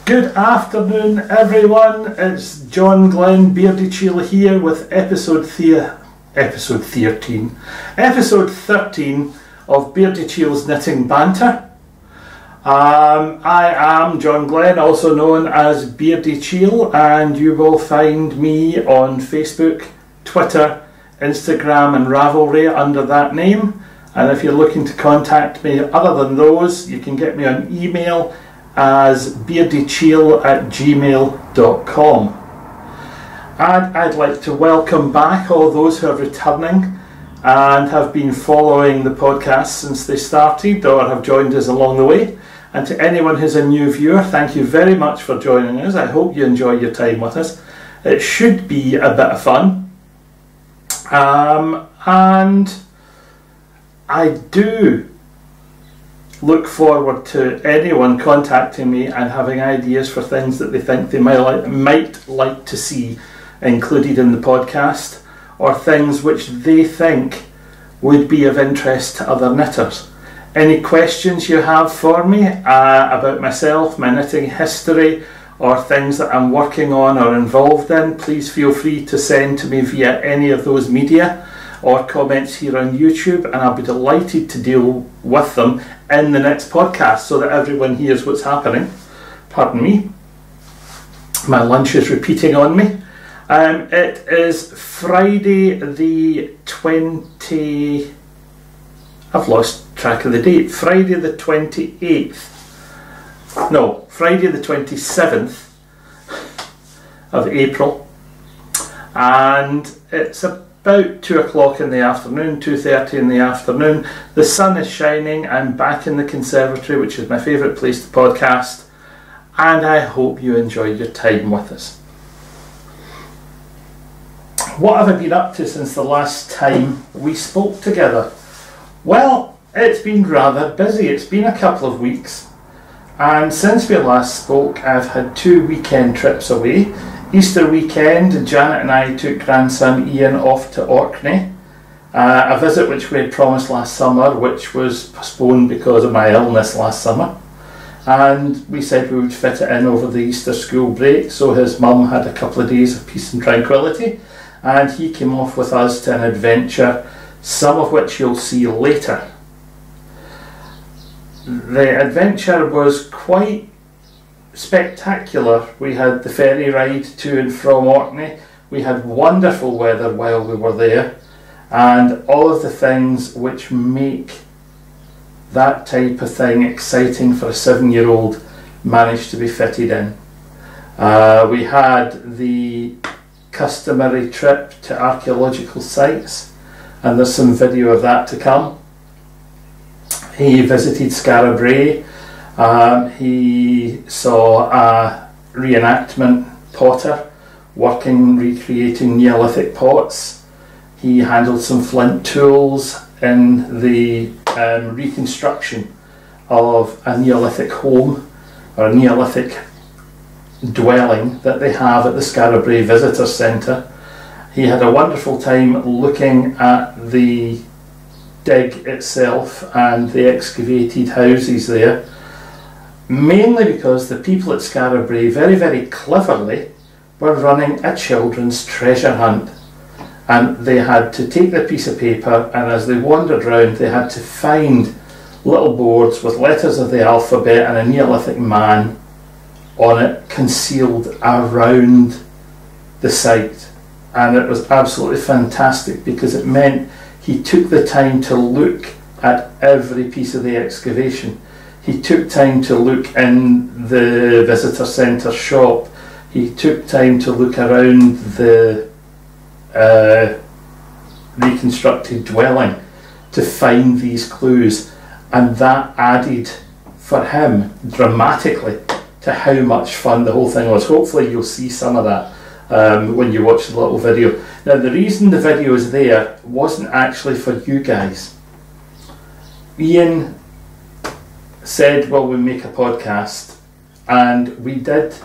Good afternoon, everyone. It's John Glenn Beardychiel here with episode 13 of Beardychiel's Knitting Banter. I am John Glenn, also known as Beardychiel, and you will find me on Facebook, Twitter, Instagram and Ravelry under that name. And if you're looking to contact me other than those, you can get me on email as beardychiel@gmail.com. And I'd like to welcome back all those who are returning and have been following the podcast since they started or have joined us along the way. And to anyone who's a new viewer, thank you very much for joining us. I hope you enjoy your time with us. It should be a bit of fun. And I do look forward to anyone contacting me and having ideas for things that they think they might like to see included in the podcast, or things which they think would be of interest to other knitters. Any questions you have for me about myself, my knitting history, or things that I'm working on or involved in, please feel free to send to me via any of those media or comments here on YouTube, and I'll be delighted to deal with them in the next podcast so that everyone hears what's happening. Pardon me, my lunch is repeating on me. It is Friday the 20... I've lost track of the date. Friday the 28th. No, Friday the 27th of April. And it's about 2 o'clock in the afternoon, 2:30 in the afternoon. The sun is shining. I'm back in the conservatory, which is my favourite place to podcast, and I hope you enjoyed your time with us. What have I been up to since the last time we spoke together? Well, it's been rather busy. It's been a couple of weeks, and since we last spoke I've had 2 weekend trips away. Easter weekend, Janet and I took grandson Ian off to Orkney, a visit which we had promised last summer, which was postponed because of my illness last summer, and we said we would fit it in over the Easter school break, so his mum had a couple of days of peace and tranquility, and he came off with us to an adventure, some of which you'll see later. The adventure was quite spectacular. We had the ferry ride to and from Orkney. We had wonderful weather while we were there, and all of the things which make that type of thing exciting for a 7-year-old managed to be fitted in. We had the customary trip to archaeological sites, and there's some video of that to come. He visited Skara Brae. He saw a reenactment potter recreating Neolithic pots. He handled some flint tools in the reconstruction of a Neolithic home or a Neolithic dwelling that they have at the Skara Brae Visitor Centre. He had a wonderful time looking at the dig itself and the excavated houses there, mainly because the people at Skara Brae very, very cleverly were running a children's treasure hunt, and they had to take their piece of paper, and as they wandered around they had to find little boards with letters of the alphabet and a Neolithic man on it concealed around the site. And it was absolutely fantastic because it meant he took the time to look at every piece of the excavation. He took time to look in the visitor centre shop. He took time to look around the reconstructed dwelling to find these clues, and that added for him dramatically to how much fun the whole thing was. Hopefully you'll see some of that when you watch the little video. Now, the reason the video is there wasn't actually for you guys. Ian said, well, we'll make a podcast, and we did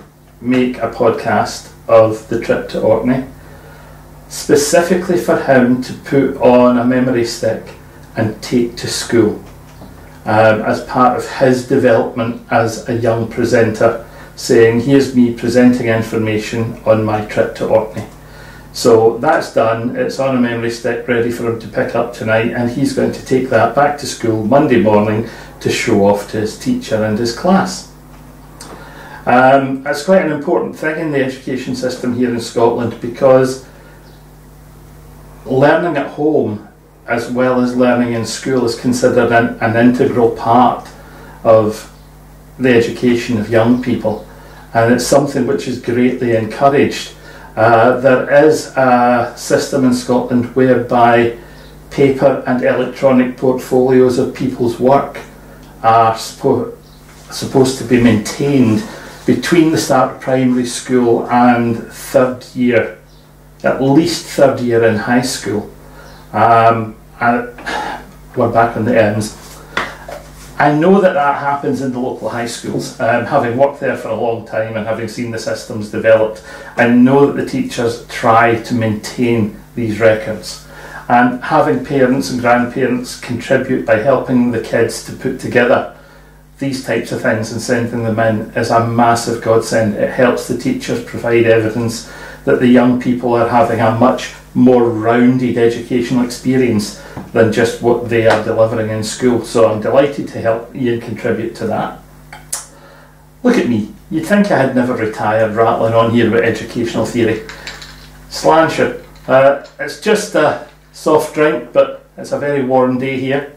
make a podcast of the trip to Orkney, specifically for him to put on a memory stick and take to school as part of his development as a young presenter, saying, here's me presenting information on my trip to Orkney. So that's done, it's on a memory stick ready for him to pick up tonight, and he's going to take that back to school Monday morning to show off to his teacher and his class. It's quite an important thing in the education system here in Scotland, because learning at home as well as learning in school is considered an integral part of the education of young people, and it's something which is greatly encouraged. There is a system in Scotland whereby paper and electronic portfolios of people's work are supposed to be maintained between the start of primary school and third year, at least third year in high school. And we're back on the M's. I know that that happens in the local high schools. Having worked there for a long time and having seen the systems developed, I know that the teachers try to maintain these records. And having parents and grandparents contribute by helping the kids to put together these types of things and sending them in is a massive godsend. It helps the teachers provide evidence that the young people are having a much more rounded educational experience than just what they are delivering in school. So I'm delighted to help Ian contribute to that. Look at me, you'd think I had never retired rattling on here with educational theory. Slanshire, it's just a soft drink, but it's a very warm day here.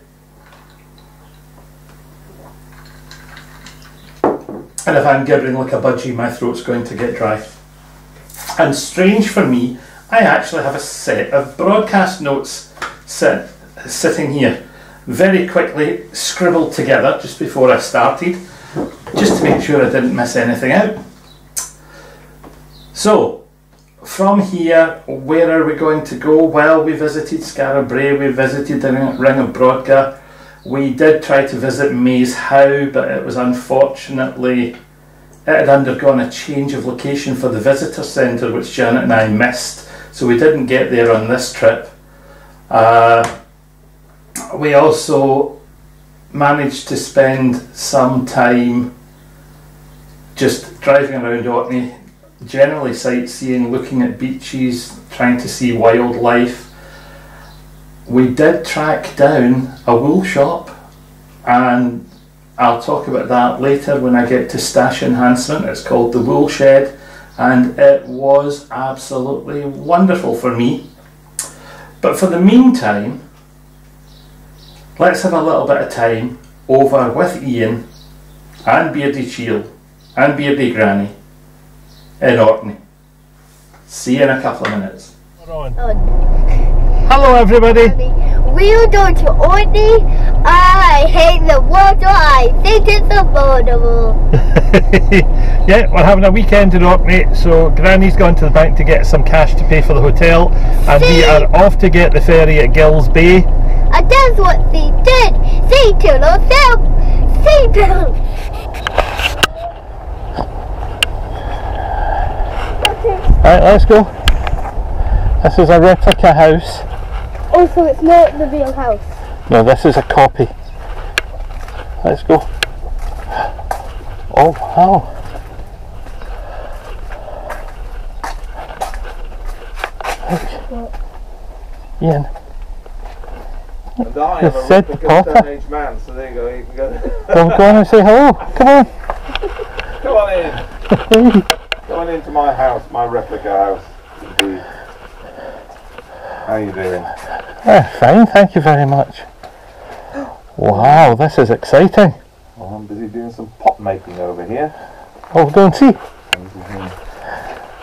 And if I'm gibbering like a budgie, my throat's going to get dry. And strange for me, I actually have a set of broadcast notes sitting here, very quickly scribbled together just before I started, just to make sure I didn't miss anything out. So, from here, where are we going to go? Well, we visited Skara Brae, we visited the Ring of Brodgar. We did try to visit Maze How, but it was unfortunately, it had undergone a change of location for the visitor centre, which Janet and I missed, so we didn't get there on this trip. We also managed to spend some time just driving around Orkney, generally sightseeing, looking at beaches, trying to see wildlife. We did track down a wool shop, and I'll talk about that later when I get to stash enhancement. It's called the Wool Shed, and it was absolutely wonderful for me. But for the meantime, let's have a little bit of time over with Ian and Beardychiel and Beardy Granny in Orkney. See you in a couple of minutes. Hello everybody. We're going to Orkney. I hate the water. I think it's affordable. Yeah, we're having a weekend in Orkney, so Granny's gone to the bank to get some cash to pay for the hotel, and we are off to get the ferry at Gills Bay. And that's what they did. They told us they built. Right, let's go. This is a replica house. Oh, so it's not the real house? No, this is a copy. Let's go. Oh, wow. Look. Ian. And I am a replica Stone Age man, so there you go. You can go. Go on and say hello. Come on. Come on in. Come on into my house, my replica house. Indeed. How are you doing? Fine, thank you very much. Wow, this is exciting. Well, I'm busy doing some pot making over here. Oh, go and see.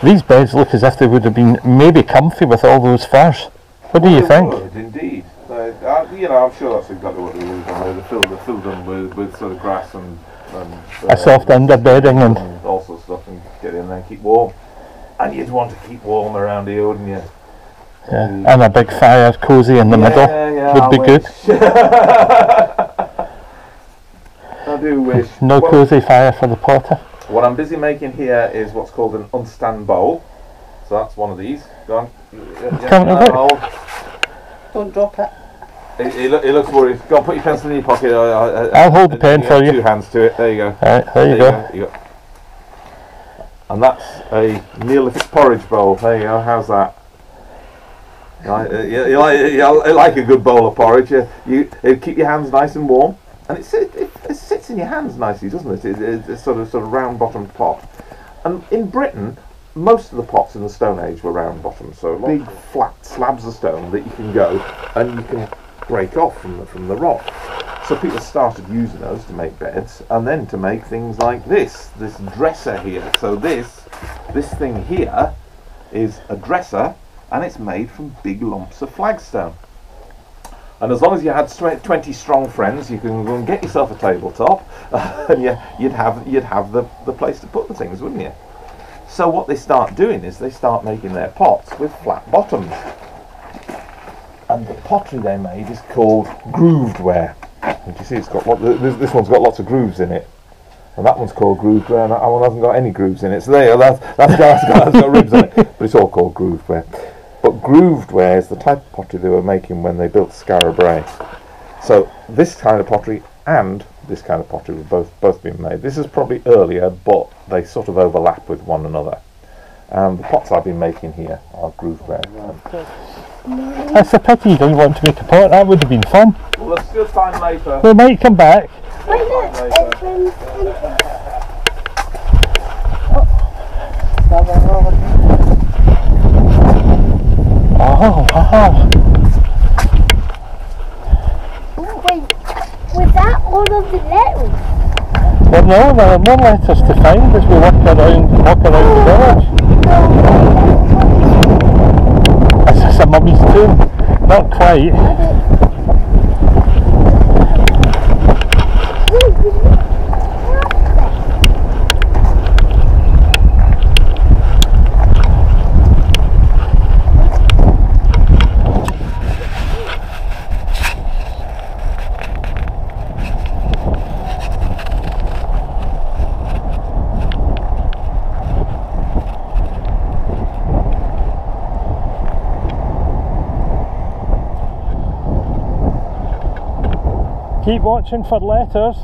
These beds look as if they would have been maybe comfy with all those furs. What do you think? Would, indeed. So, you know, I'm sure that's exactly what they do. They filled them with sort of grass and a soft underbedding and all sorts of stuff, and get in there and keep warm. And you'd want to keep warm around here, wouldn't you? yeah, and a big fire cosy in the middle would be good. I do wish. No cosy fire for the porter. What I'm busy making here is what's called an unstand bowl. So that's one of these. Go on. Don't drop it. He looks worried. Go on, put your pencil in your pocket. I'll hold the pen for you. 2 hands to it. There you go. Alright, there you go. You go. And that's a Neolithic porridge bowl. There you go, how's that? You like a good bowl of porridge. You keep your hands nice and warm, and it sits in your hands nicely, doesn't it? It's a sort of round-bottomed pot. And in Britain, most of the pots in the Stone Age were round-bottomed, so big flat slabs of stone that you can go and you can break off from the rock. So people started using those to make beds, and then to make things like this dresser here. So this thing here is a dresser, and it's made from big lumps of flagstone. And as long as you had 20 strong friends, you can go and get yourself a tabletop, and you'd have the place to put the things, wouldn't you? So what they start doing is they start making their pots with flat bottoms. And the pottery they made is called grooved ware. And you see, it's got this one's got lots of grooves in it, and that one's called grooved ware, and that one hasn't got any grooves in it. So there, that's got ribs on it, but it's all called grooved ware. But grooved ware is the type of pottery they were making when they built Skara Brae. So this kind of pottery and this kind of pottery were both being made. This is probably earlier, but they sort of overlap with one another. And the pots I've been making here are grooved ware. That's a pity you didn't want to make a pot. That would have been fun. Well, let's do time later. We might come back. Wait, look, it's been Oh, wow. Wait, was that all of the letters? Well, no, there are more letters to find as we walk around the village. Is this a mummy's tomb? Not quite. Keep watching for letters.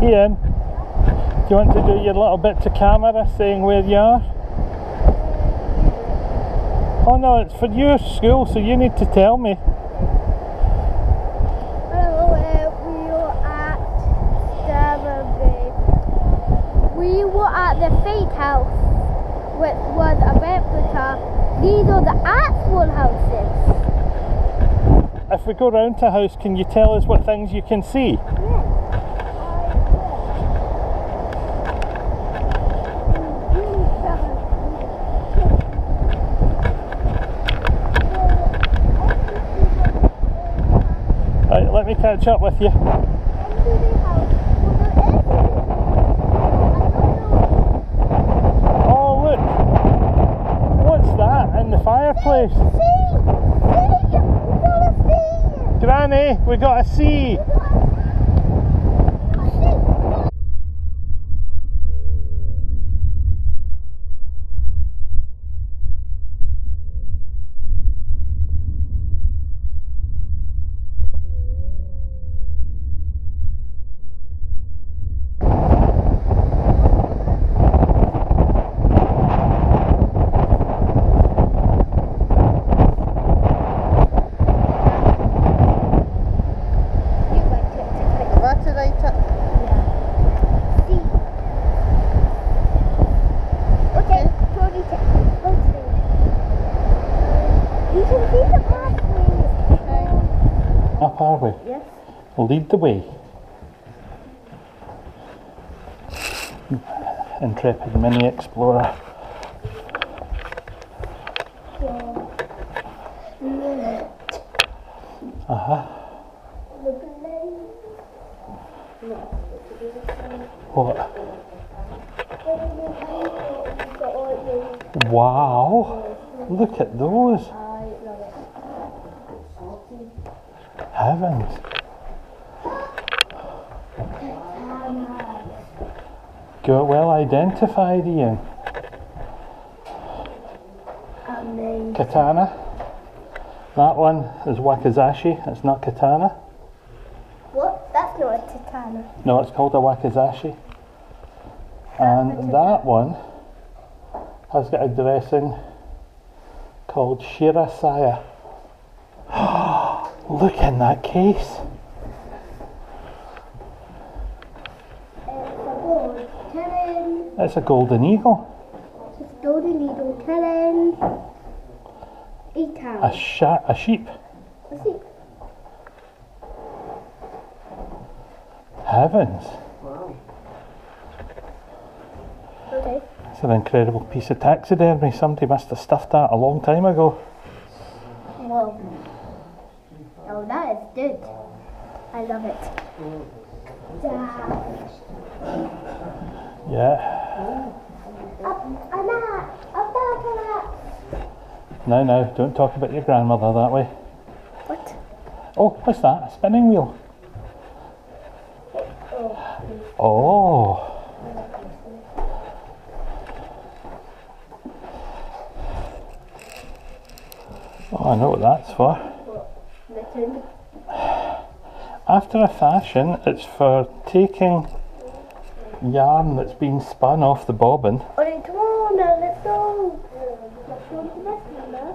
Ian, do you want to do your little bit to camera saying where you are? Oh no, it's for your school, so you need to tell me. We were at the fake house, which was a replica. These are the actual houses. If we go round to a house, can you tell us what things you can see? Yes. Right, let me catch up with you. Oh look! What's that in the fireplace? Granny, we got a sea! up, are we? Yes. Lead the way. Intrepid mini explorer. What? Wow! Look at those! Heavens! Got well identified, Ian. Katana. That one is wakizashi. It's not katana. What? That's not a katana. No, it's called a wakizashi. And that one has got a dressing called shirasaya. Look in that case. It's a golden eagle. It's a golden eagle. A sheep. A sheep. Heavens. Wow. Okay. It's an incredible piece of taxidermy. Somebody must have stuffed that a long time ago. Whoa. Oh, that is good. I love it. Yeah. No, don't talk about your grandmother that way. What? Oh, what's that? A spinning wheel. Oh. Oh, I know what that's for. After a fashion, it's for taking yarn that's been spun off the bobbin. Alright, come on now, let's go. Let's go to the next one now.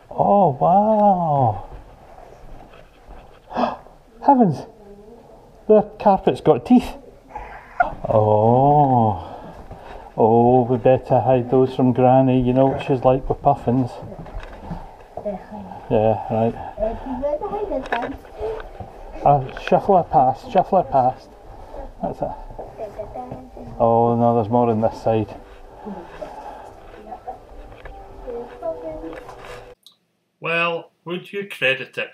Oh, wow. Heavens, the carpet's got teeth. Oh, we better hide those from Granny. You know what she's like with puffins. Yeah, right. Shuffle it past. That's it. Oh no, there's more on this side. Well, would you credit it?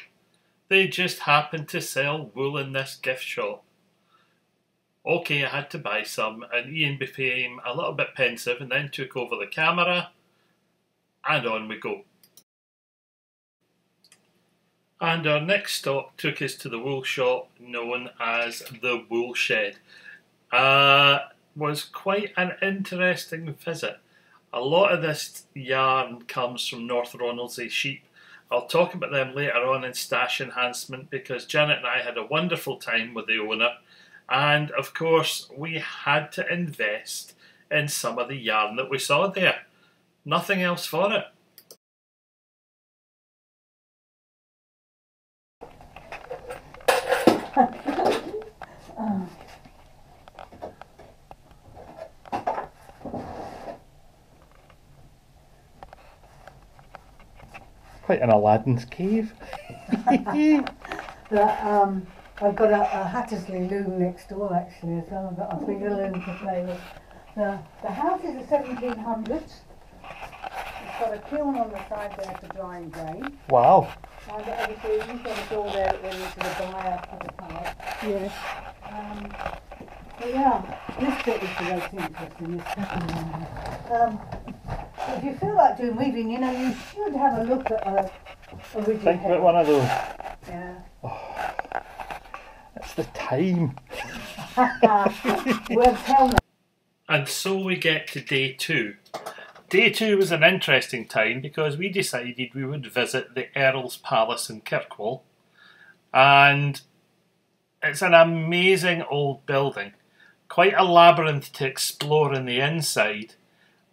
They just happened to sell wool in this gift shop. Okay, I had to buy some, and Ian became a little bit pensive and then took over the camera, and on we go. And our next stop took us to the wool shop known as the Wool Shed. Was quite an interesting visit. A lot of this yarn comes from North Ronaldsay sheep. I'll talk about them later on in Stash Enhancement because Janet and I had a wonderful time with the owner, and of course we had to invest in some of the yarn that we saw there. Nothing else for it. Quite an Aladdin's cave. I've got a Hattersley loom next door actually, so I've got a bigger loom to play with. The house is the 1700s. It's got a kiln on the side there for drying grain. Wow. And obviously you've got a door there that went into the buyer for the pallet. Yes. But yeah, this bit is the most interesting, this second one. If you feel like doing weaving, you know, you should have a look at a rigid Think head. about one of those. Yeah. Oh, it's the time. Well, tell me. And so we get to day 2. Day 2 was an interesting time because we decided we would visit the Earl's Palace in Kirkwall. And it's an amazing old building. Quite a labyrinth to explore in the inside.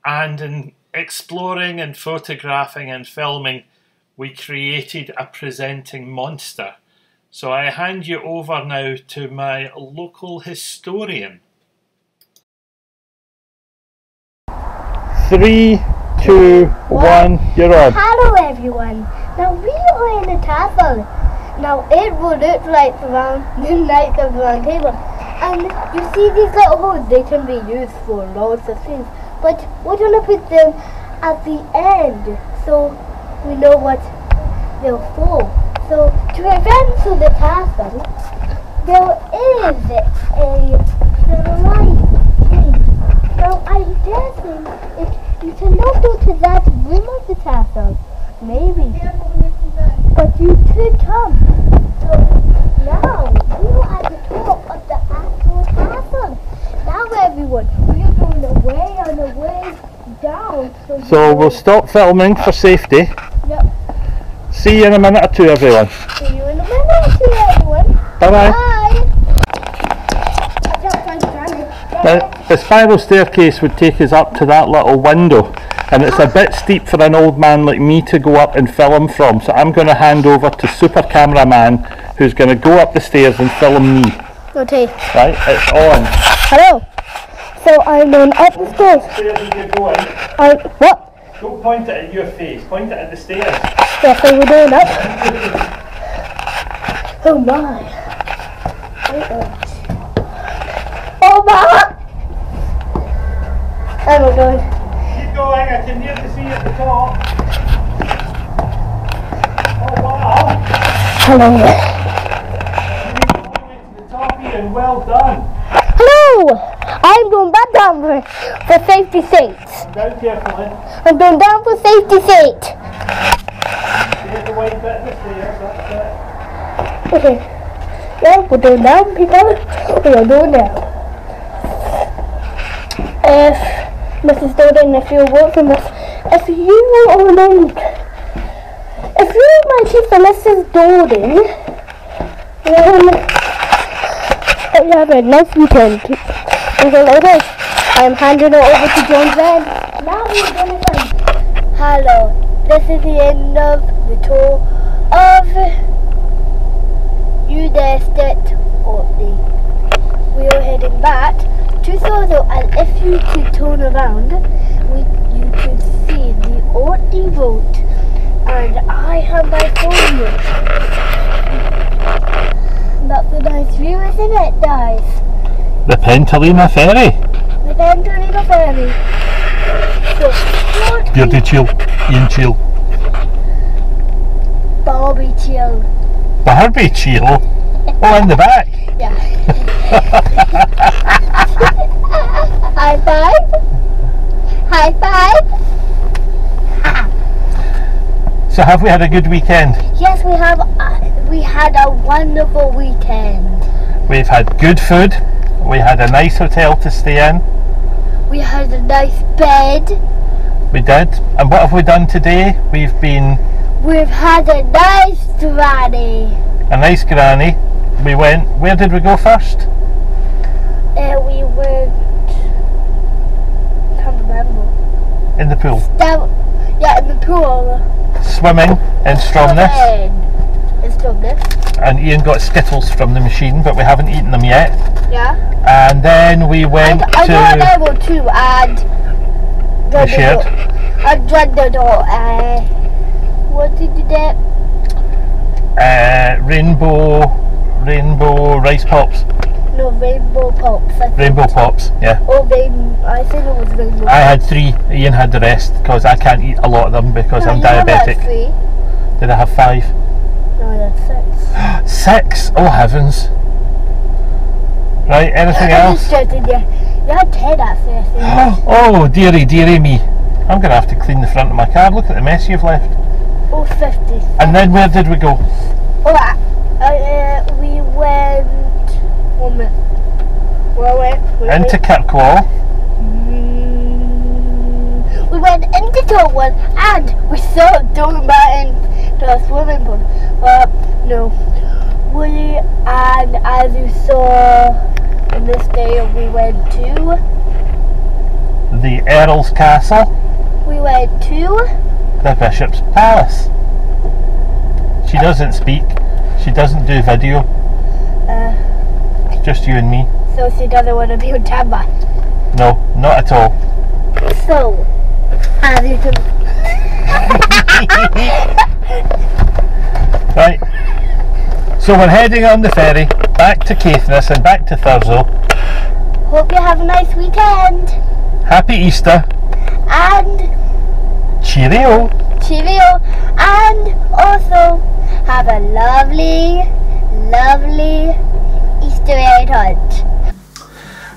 And in exploring and photographing and filming, we created a presenting monster. So I hand you over now to my local historian. 3, 2, 1, you're on. Hello everyone. Now we are in the castle. Now it will look like the Knights of the Round Table. And you see these little holes, they can be used for lots of things. But we're going to put them at the end so we know what they're for. So to advance the castle, there is a light thing. Now I'm guessing you cannot go to that room of the castle. Maybe. But you could come. So now we are at the top of the actual castle. Now everyone, we are going away on the way down. So we'll stop filming for safety. Yep. See you in a minute or two, everyone. See you in a minute or two, everyone. Bye bye. Bye. The spiral staircase would take us up to that little window, and it's a bit steep for an old man like me to go up and film from, so I'm going to hand over to super cameraman who's going to go up the stairs and film me. Okay. Right, it's on. Hello. So I'm going up the stairs. Stairs as you're going. What? Don't point it at your face, point it at the stairs. Yes, so we're going up. Oh my. Oh my! I'm going. Keep going, I can nearly see at the top. Oh wow! Hello. You made it all the way to the top, Ian, well done. Hello! I'm going back down for safety sake. Down carefully. I'm going down for safety sake. There's the white bit of the stairs, that's it. Okay. Yeah, we're going down, people. We are going down. If Mrs. Doden, if you're watching this, if you are named, if you might see for Mrs. Doden, then you have a nice weekend. Okay, I'm handing it over to John Van. Now we're going to find. Hello, this is the end of the tour of, you guessed it, Orkney. We are heading back to Sozo, and if you could turn around, you could see the Orkney boat, and I have my phone with. That's a nice view, isn't it, guys? The Pentalina Ferry. The Pentalina Ferry. So, Beardychiel, Eoin Beardychiel. Beardychiel? Oh, in the back. Yeah. High five. High five. So have we had a good weekend? Yes, we have. We had a wonderful weekend. We've had good food. We had a nice hotel to stay in. We had a nice bed. We did. And what have we done today? We've had a nice granny. A nice granny. We went. Where did we go first? We went. Can't remember. In the pool. Yeah, in the pool. Swimming in Stromness. In Stromness. And Ian got Skittles from the machine, but we haven't eaten them yet. Yeah. And then we went I to. got an apple too, and. We shared. I drank the door. What did you get? Rainbow rice pops. No, rainbow pops. Rainbow pops, yeah. Oh, I think it was rainbow. I had 3. Ian had the rest because I can't eat a lot of them because I'm diabetic. Did I have 5? No, I had 6. 6? Oh heavens! Right, anything else? You had 10 at first. Oh dearie me! I'm gonna have to clean the front of my car. Look at the mess you've left. Oh, 50. And then where did we go? We went. 1 minute. Into Kirkwall. We went into Kirkwall and we saw Dog Mountain to a swimming pool. No. And as you saw in this day, we went to The Earl's Castle. We went to The Bishop's Palace. She doesn't speak. She doesn't do video. It's just you and me. So she doesn't want to be on camera. No, not at all. So, as you can. Right. So we're heading on the ferry back to Caithness and back to Thurso. Hope you have a nice weekend. Happy Easter. And Cheerio. cheerio. And also have a lovely, lovely Easter egg hunt.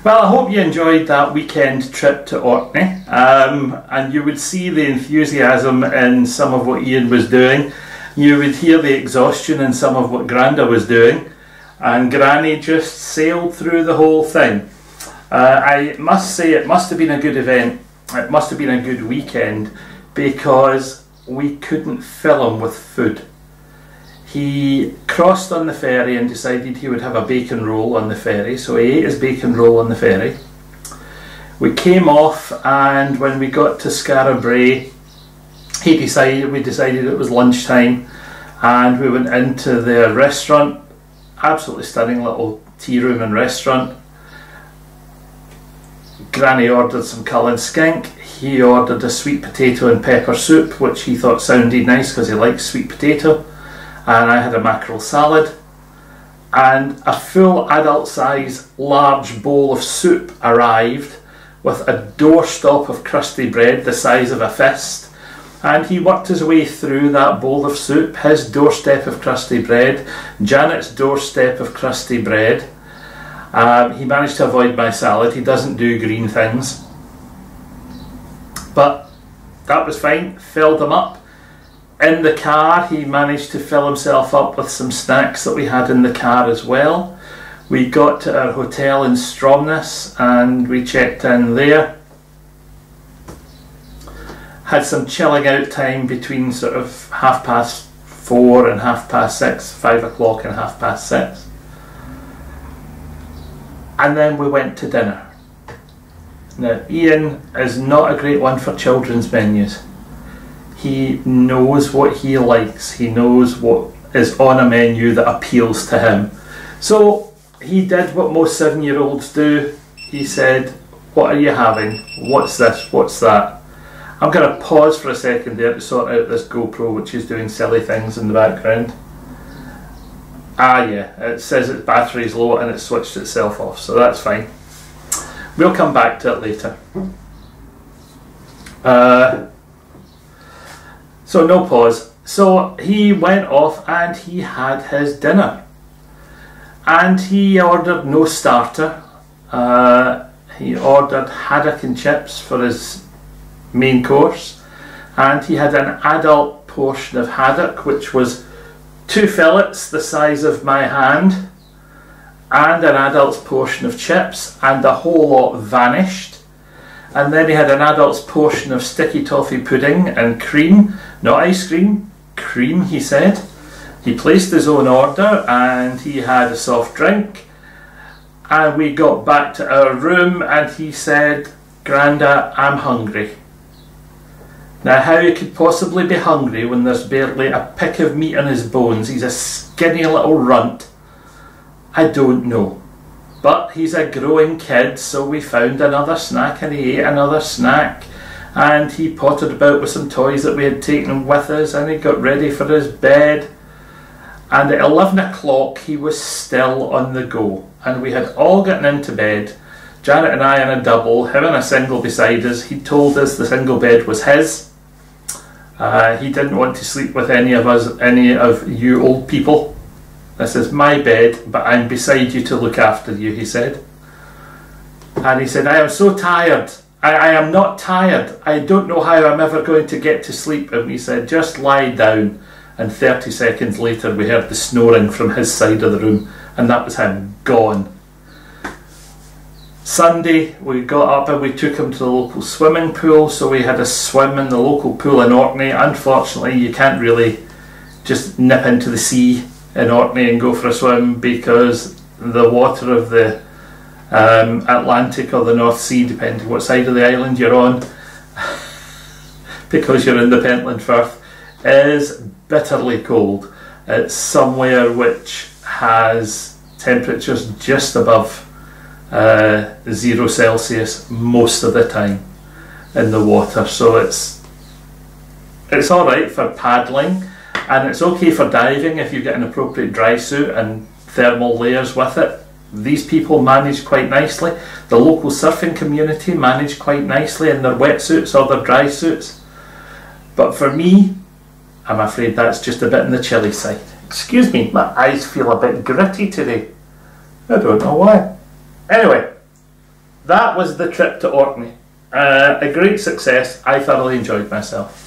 Well, I hope you enjoyed that weekend trip to Orkney, and you would see the enthusiasm in some of what Ian was doing. You would hear the exhaustion in some of what Granda was doing, and Granny just sailed through the whole thing. I must say it must have been a good event, it must have been a good weekend, because we couldn't fill him with food. He crossed on the ferry and decided he would have a bacon roll on the ferry, so he ate his bacon roll on the ferry. We came off, and when we got to Skara Brae, we decided it was lunchtime, and we went into their restaurant, absolutely stunning little tea room and restaurant. Granny ordered some Cullen skink, he ordered a sweet potato and pepper soup, which he thought sounded nice because he likes sweet potato. And I had a mackerel salad, and a full adult size large bowl of soup arrived with a doorstop of crusty bread the size of a fist, and he worked his way through that bowl of soup, his doorstep of crusty bread, Janet's doorstep of crusty bread. He managed to avoid my salad, he doesn't do green things, but that was fine, filled him up. In the car, he managed to fill himself up with some snacks that we had in the car as well. We got to our hotel in Stromness and we checked in there. Had some chilling out time between sort of 4:30 and 6:30, 5 o'clock and 6:30. And then we went to dinner. Now, Ian is not a great one for children's menus. He knows what he likes, he knows what is on a menu that appeals to him. So he did what most 7-year-olds do. He said, "What are you having? What's this? What's that?" I'm going to pause for a second there to sort out this GoPro, which is doing silly things in the background. Ah yeah, it says its battery's low and it switched itself off, so that's fine. We'll come back to it later. So no pause. So he went off and he had his dinner. And he ordered no starter. He ordered haddock and chips for his main course. And he had an adult portion of haddock, which was 2 fillets the size of my hand, and an adult's portion of chips, and the whole lot vanished. And then he had an adult's portion of sticky toffee pudding and cream, not ice cream, cream, he said. He placed his own order and he had a soft drink. And we got back to our room and he said, "Granda, I'm hungry." Now, how he could possibly be hungry when there's barely a pick of meat on his bones, he's a skinny little runt, I don't know. But he's a growing kid, so we found another snack and he ate another snack, and he pottered about with some toys that we had taken with us, and he got ready for his bed. And at 11 o'clock he was still on the go, and we had all gotten into bed, Janet and I in a double, him in a single beside us. He told us the single bed was his. He didn't want to sleep with any of us, any of you old people. "This is my bed, but I'm beside you to look after you," he said. And he said, "I am so tired. I am not tired. I don't know how I'm ever going to get to sleep." And we said, "Just lie down." And 30 seconds later we heard the snoring from his side of the room, and that was him, gone. Sunday we got up and we took him to the local swimming pool, so we had a swim in the local pool in Orkney. Unfortunately, you can't really just nip into the sea in Orkney and go for a swim, because the water of the Atlantic or the North Sea, depending what side of the island you're on, because you're in the Pentland Firth, is bitterly cold. It's somewhere which has temperatures just above 0 Celsius most of the time in the water, so it's alright for paddling. And it's okay for diving if you get an appropriate dry suit and thermal layers with it. These people manage quite nicely. The local surfing community manage quite nicely in their wetsuits or their dry suits. But for me, I'm afraid that's just a bit on the chilly side. Excuse me, my eyes feel a bit gritty today. I don't know why. Anyway, that was the trip to Orkney. A great success. I thoroughly enjoyed myself.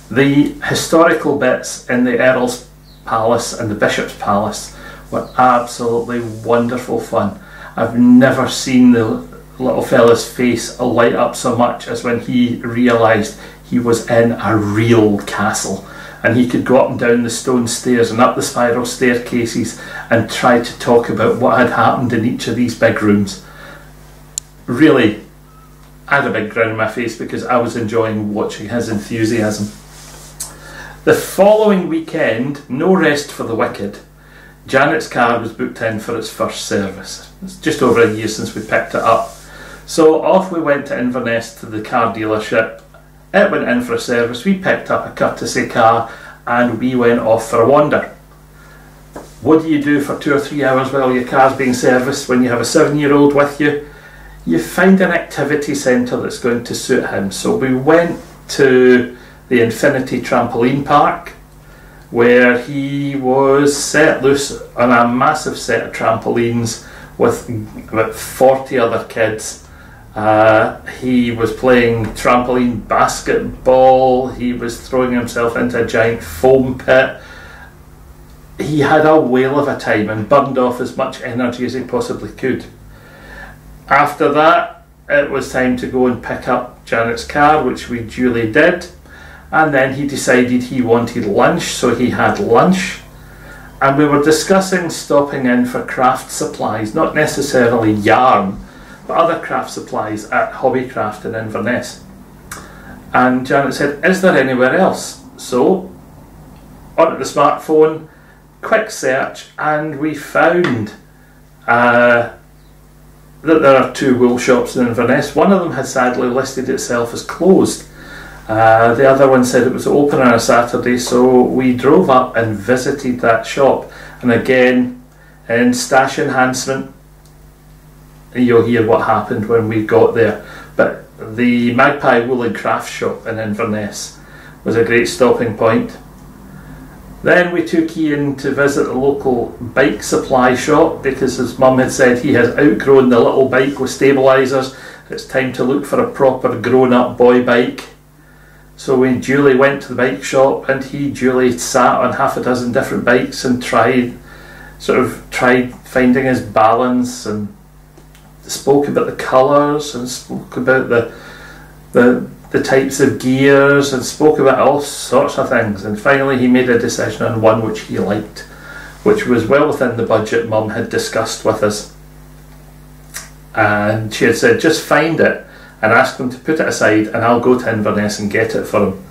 The historical bits in the Earl's Palace and the Bishop's Palace were absolutely wonderful fun. I've never seen the little fella's face light up so much as when he realised he was in a real castle, and he could go up and down the stone stairs and up the spiral staircases and try to talk about what had happened in each of these big rooms. Really, I had a big grin on my face because I was enjoying watching his enthusiasm. The following weekend, no rest for the wicked. Janet's car was booked in for its first service. It's just over a year since we picked it up. So off we went to Inverness to the car dealership. It went in for a service, we picked up a courtesy car and we went off for a wander. What do you do for 2 or 3 hours while your car's being serviced when you have a 7-year-old with you? You find an activity centre that's going to suit him. So we went to the Infinity Trampoline Park, where he was set loose on a massive set of trampolines with about 40 other kids. He was playing trampoline basketball, he was throwing himself into a giant foam pit. He had a whale of a time and burned off as much energy as he possibly could. After that, it was time to go and pick up Janet's car, which we duly did. And then he decided he wanted lunch, so he had lunch. And we were discussing stopping in for craft supplies, not necessarily yarn, but other craft supplies at Hobbycraft in Inverness. And Janet said, is there anywhere else? So, onto the smartphone, quick search, and we found that there are 2 wool shops in Inverness. One of them had sadly listed itself as closed. The other one said it was open on a Saturday, so we drove up and visited that shop. And again, in Stash Enhancement, you'll hear what happened when we got there. But the Magpie Wool and Craft Shop in Inverness was a great stopping point. Then we took Ian to visit the local bike supply shop because his mum had said he has outgrown the little bike with stabilisers. It's time to look for a proper grown-up boy bike. So we duly went to the bike shop and he duly sat on half a dozen different bikes and tried finding his balance and spoke about the colours and spoke about the types of gears and spoke about all sorts of things, and finally he made a decision on one which he liked, which was well within the budget Mum had discussed with us. And she had said, just find it and ask them to put it aside and I'll go to Inverness and get it for him.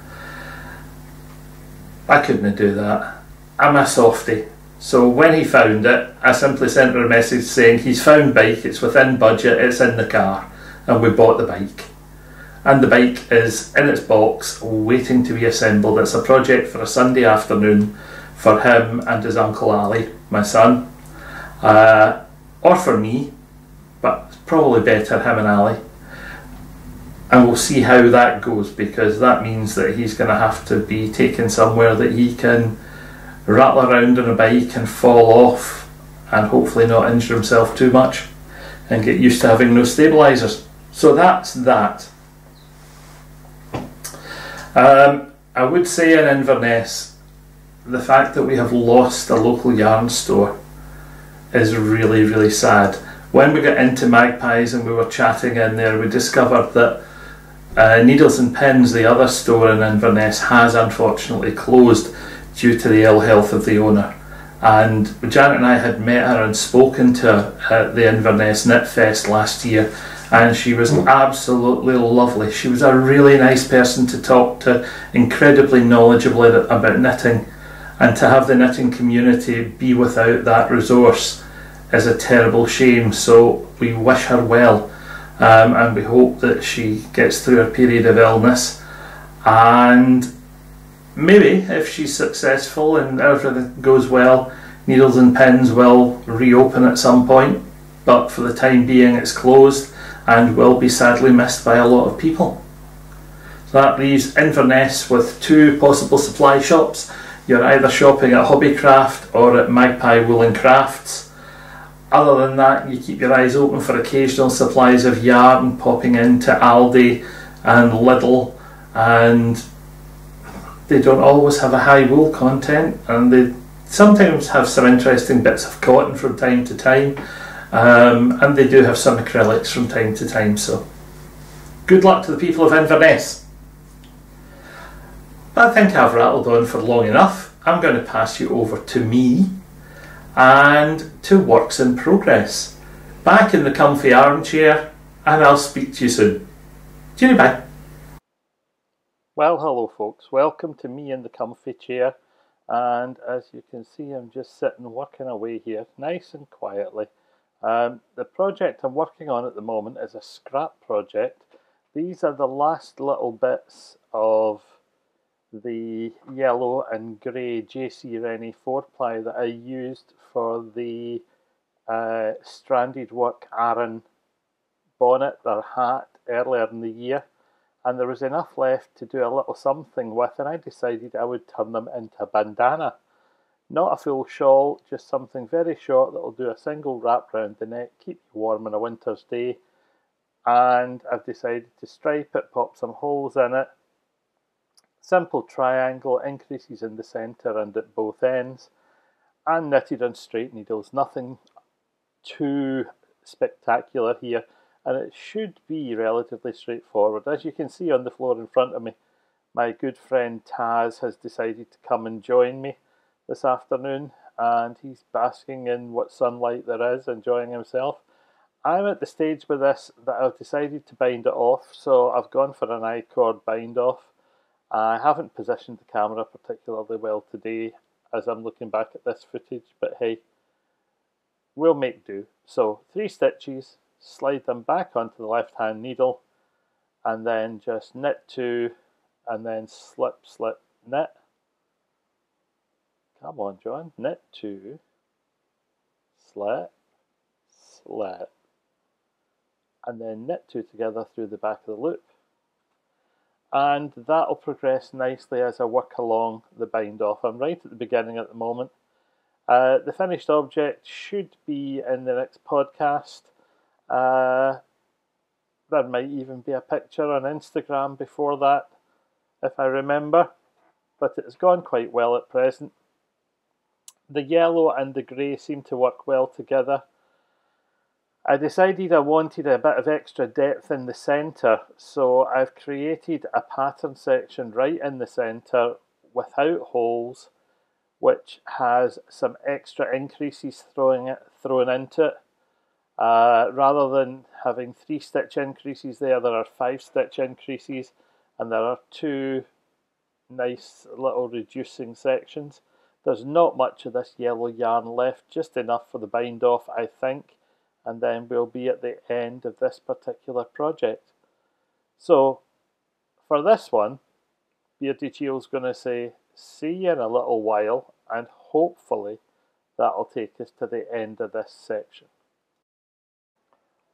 I couldn't do that. I'm a softie. So when he found it, I simply sent her a message saying he's found bike, it's within budget, it's in the car, and we bought the bike. And the bike is in its box waiting to be assembled. It's a project for a Sunday afternoon for him and his Uncle Ali, my son, or for me, but it's probably better him and Ali. And we'll see how that goes, because that means that he's going to have to be taken somewhere that he can rattle around on a bike and fall off and hopefully not injure himself too much and get used to having no stabilisers. So that's that. I would say in Inverness, the fact that we have lost a local yarn store is really, really sad. When we got into Magpies and we were chatting in there, we discovered that Needles and Pins, the other store in Inverness, has unfortunately closed due to the ill health of the owner. And Janet and I had met her and spoken to her at the Inverness Knit Fest last year, and she was absolutely lovely. She was a really nice person to talk to, incredibly knowledgeable about knitting, and to have the knitting community be without that resource is a terrible shame. So we wish her well, and we hope that she gets through her period of illness. And maybe if she's successful and everything goes well, Needles and Pins will reopen at some point, but for the time being it's closed and will be sadly missed by a lot of people. So that leaves Inverness with 2 possible supply shops. You're either shopping at Hobbycraft or at Magpie Woolen Crafts. Other than that, you keep your eyes open for occasional supplies of yarn popping into Aldi and Lidl, and they don't always have a high wool content, and they sometimes have some interesting bits of cotton from time to time, and they do have some acrylics from time to time. So good luck to the people of Inverness. But I think I've rattled on for long enough. I'm going to pass you over to me and to Works in Progress. Back in the comfy armchair, and I'll speak to you soon. Cheerio, bye. Well, hello folks, welcome to me in the comfy chair, and as you can see I'm just sitting working away here nice and quietly. The project I'm working on at the moment is a scrap project. These are the last little bits of the yellow and grey JC Rennie 4-ply that I used for the stranded work Aran bonnet or hat earlier in the year, and there was enough left to do a little something with, and I decided I would turn them into a bandana. Not a full shawl, just something very short that will do a single wrap round the neck, keep you warm on a winter's day. And I've decided to stripe it, pop some holes in it. Simple triangle, increases in the centre and at both ends, and knitted on straight needles. Nothing too spectacular here, and it should be relatively straightforward. As you can see on the floor in front of me, my good friend Taz has decided to come and join me this afternoon, and he's basking in what sunlight there is, enjoying himself. I'm at the stage with this that I've decided to bind it off, so I've gone for an I-cord bind off. I haven't positioned the camera particularly well today as I'm looking back at this footage, but hey, we'll make do. So 3 stitches, slide them back onto the left hand needle, and then just knit 2 and then slip, slip, knit. Come on John, knit 2, slip, slip, and then knit 2 together through the back of the loop. And that'll progress nicely as I work along the bind off. I'm right at the beginning at the moment. The finished object should be in the next podcast. There might even be a picture on Instagram before that, if I remember, but it's gone quite well at present. The yellow and the grey seem to work well together. I decided I wanted a bit of extra depth in the centre, so I've created a pattern section right in the centre without holes, which has some extra increases thrown into it. Rather than having 3 stitch increases there are 5 stitch increases, and there are 2 nice little reducing sections. There's not much of this yellow yarn left, just enough for the bind off, I think, and then we'll be at the end of this particular project. So for this one, Beardychiel's going to say, see you in a little while, and hopefully that'll take us to the end of this section.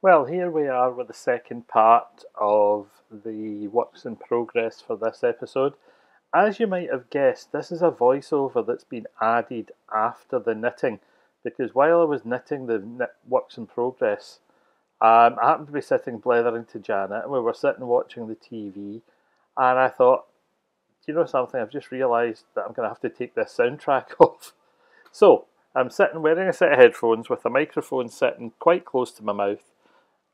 Well, here we are with the second part of the works in progress for this episode. As you might have guessed, this is a voiceover that's been added after the knitting, because while I was knitting the works in progress, I happened to be sitting blethering to Janet, and we were sitting watching the TV, and I thought, do you know something, I've just realised that I'm going to have to take this soundtrack off. So, I'm sitting wearing a set of headphones with a microphone sitting quite close to my mouth,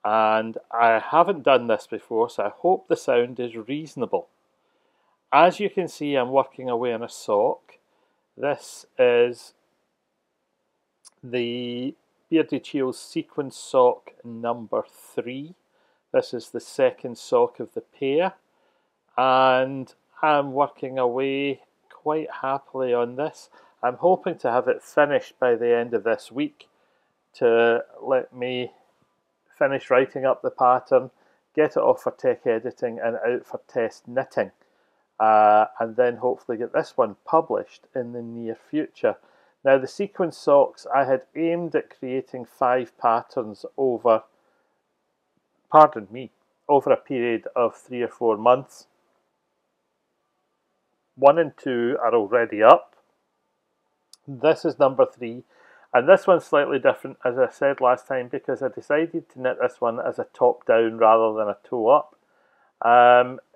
and I haven't done this before, so I hope the sound is reasonable. As you can see, I'm working away on a sock. This is the Beardychiel sequence sock number 3. This is the second sock of the pair, and I'm working away quite happily on this. I'm hoping to have it finished by the end of this week to let me finish writing up the pattern, get it off for tech editing and out for test knitting. and then hopefully get this one published in the near future. Now the sequin socks, I had aimed at creating 5 patterns over, pardon me, over a period of 3 or 4 months. 1 and 2 are already up. This is number 3, and this one's slightly different, as I said last time, because I decided to knit this one as a top down rather than a toe up.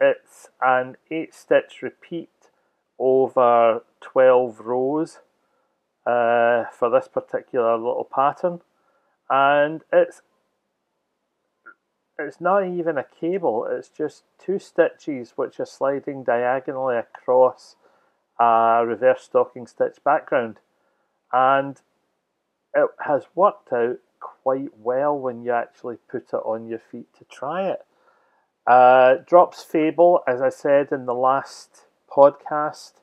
It's an 8-stitch repeat over 12 rows for this particular little pattern, and it's not even a cable, it's just 2 stitches which are sliding diagonally across a reverse stocking stitch background, and it has worked out quite well when you actually put it on your feet to try it. Drops Fable, as I said in the last podcast,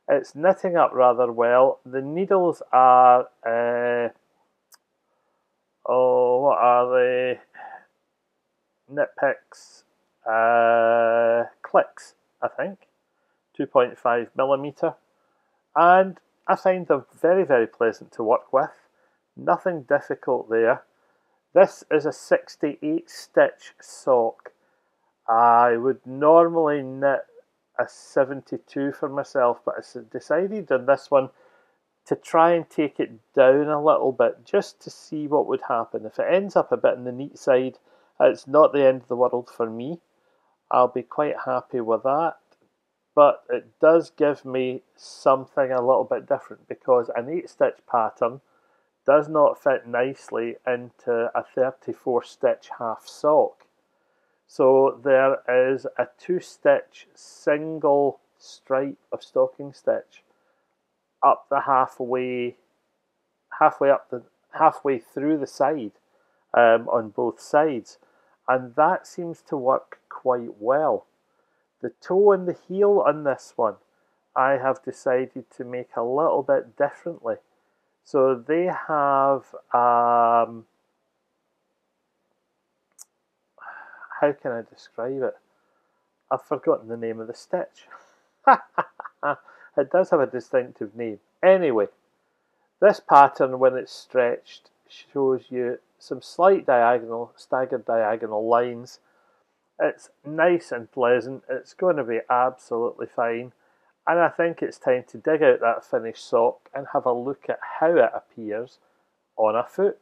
it's knitting up rather well. The needles are, what are they? Knit Picks Clicks, I think, 2.5mm, and I find them very, very pleasant to work with. Nothing difficult there. This is a 68 stitch sock. I would normally knit a 72 for myself, but I decided on this one to try and take it down a little bit just to see what would happen. If it ends up a bit on the neat side, it's not the end of the world for me. I'll be quite happy with that. But it does give me something a little bit different, because an 8-stitch pattern does not fit nicely into a 34-stitch half sock. So there is a 2-stitch single stripe of stocking stitch up the halfway through the side on both sides, and that seems to work quite well. The toe and the heel on this one I have decided to make a little bit differently. So they have how can I describe it? I've forgotten the name of the stitch. It does have a distinctive name. Anyway, this pattern, when it's stretched, shows you some slight staggered diagonal lines. It's nice and pleasant. It's going to be absolutely fine. And I think it's time to dig out that finished sock and have a look at how it appears on a foot.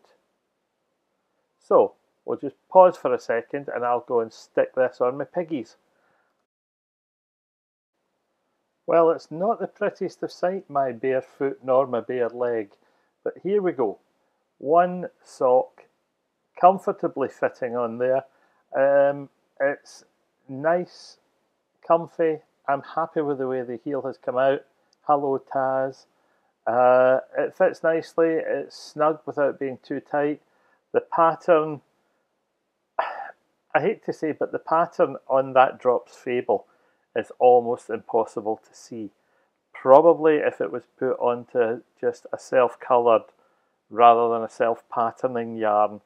So, we'll just pause for a second and I'll go and stick this on my piggies. Well, it's not the prettiest of sight, my bare foot nor my bare leg, but here we go. One sock comfortably fitting on there. It's nice, comfy. I'm happy with the way the heel has come out. Hello, Taz. It fits nicely. It's snug without being too tight. The pattern, I hate to say, but the pattern on that Drops Fable is almost impossible to see. Probably if it was put onto just a self-coloured rather than a self-patterning yarn,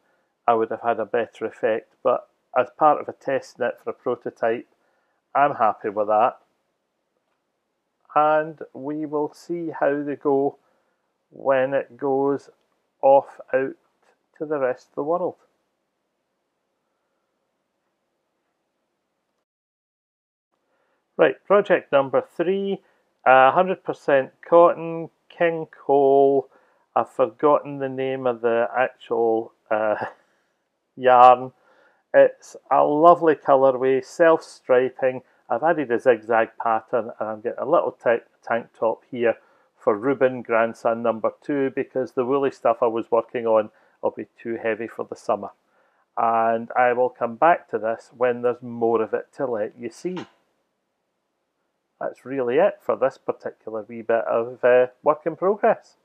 I would have had a better effect. But as part of a test knit for a prototype, I'm happy with that. And we will see how they go when it goes off out to the rest of the world. Right, project number 3, 100% cotton, King Cole. I've forgotten the name of the actual yarn. It's a lovely colourway, self-striping. I've added a zigzag pattern and I'm getting a little tank top here for Reuben, grandson number 2, because the woolly stuff I was working on will be too heavy for the summer. And I will come back to this when there's more of it to let you see. That's really it for this particular wee bit of work in progress.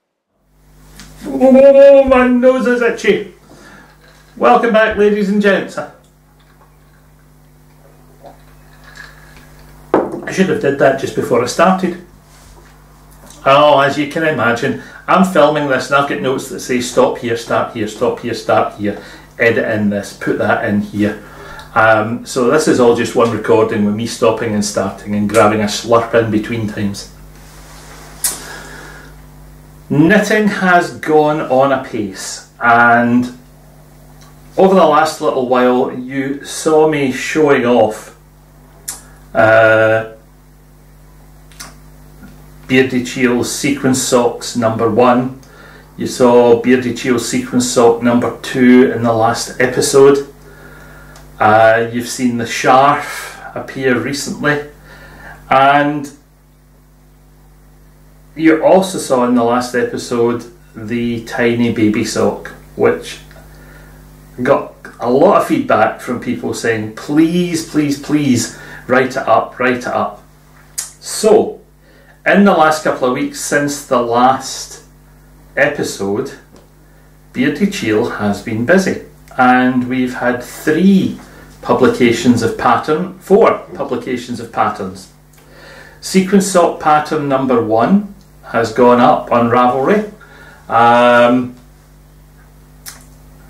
Oh, my nose is itchy. Welcome back, ladies and gents. I should have did that just before I started. Oh, as you can imagine, I'm filming this and I've got notes that say stop here, start here, stop here, start here, edit in this, put that in here. So this is all just one recording with me stopping and starting and grabbing a slurp in between times. Knitting has gone on apace, and over the last little while you saw me showing off Beardychiel sequence socks number 1. You saw Beardychiel sequence sock number 2 in the last episode. You've seen the scarf appear recently, and you also saw in the last episode the tiny baby sock, which got a lot of feedback from people saying please, please, please write it up, write it up. So in the last couple of weeks since the last episode, Beardychiel has been busy, and we've had 4 publications of patterns. Sequence sock pattern number 1 has gone up on Ravelry,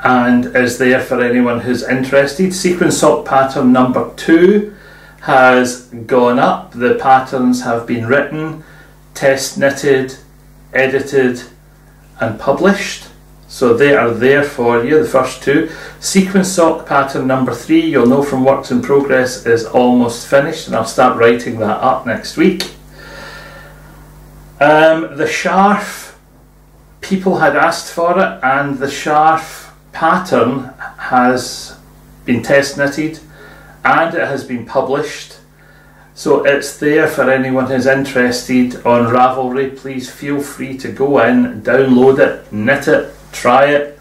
and is there for anyone who's interested. Sequence sock pattern number 2 has gone up. The patterns have been written, test knitted, edited and published, so they are there for you, the first 2. Sequence sock pattern number 3, you'll know from works in progress, is almost finished, and I'll start writing that up next week. The scarf, people had asked for it, and the scarf pattern has been test knitted and it has been published, so it's there for anyone who's interested on Ravelry. Please feel free to go in, download it, knit it, try it.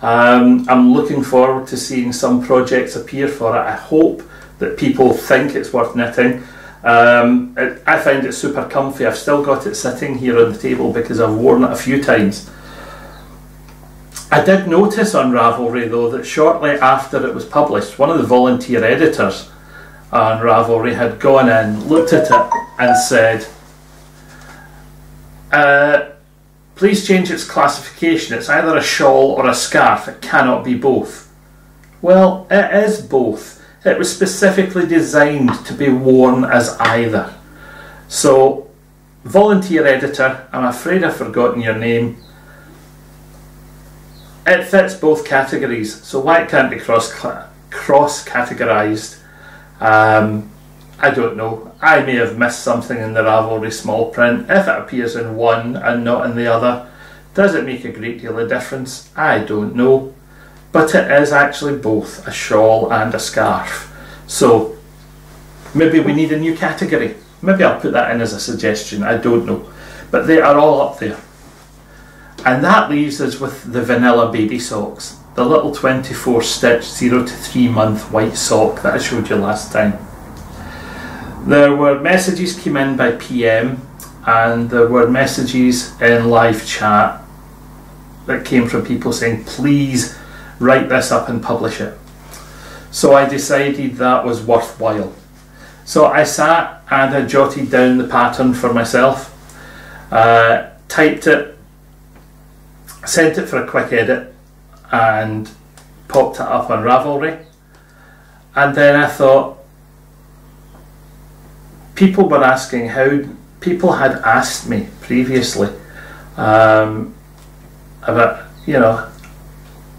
I'm looking forward to seeing some projects appear for it. I hope that people think it's worth knitting. I find it super comfy. I've still got it sitting here on the table because I've worn it a few times. I did notice on Ravelry though that shortly after it was published, one of the volunteer editors on Ravelry had gone in, looked at it and said, please change its classification. It's either a shawl or a scarf. It cannot be both. Well, it is both. It was specifically designed to be worn as either. So, volunteer editor, I'm afraid I've forgotten your name. It fits both categories, so why it can't be cross-categorised, I don't know. I may have missed something in the Ravelry small print. If it appears in one and not in the other, does it make a great deal of difference? I don't know. But it is actually both a shawl and a scarf. So maybe we need a new category. Maybe I'll put that in as a suggestion, I don't know. But they are all up there. And that leaves us with the vanilla baby socks. The little 24 stitch 0 to 3 month white sock that I showed you last time. There were messages came in by PM, and there were messages in live chat that came from people saying please write this up and publish it. So I decided that was worthwhile. So I sat and I jotted down the pattern for myself, typed it, sent it for a quick edit and popped it up on Ravelry. And then I thought, people were asking how, people had asked me previously about, you know,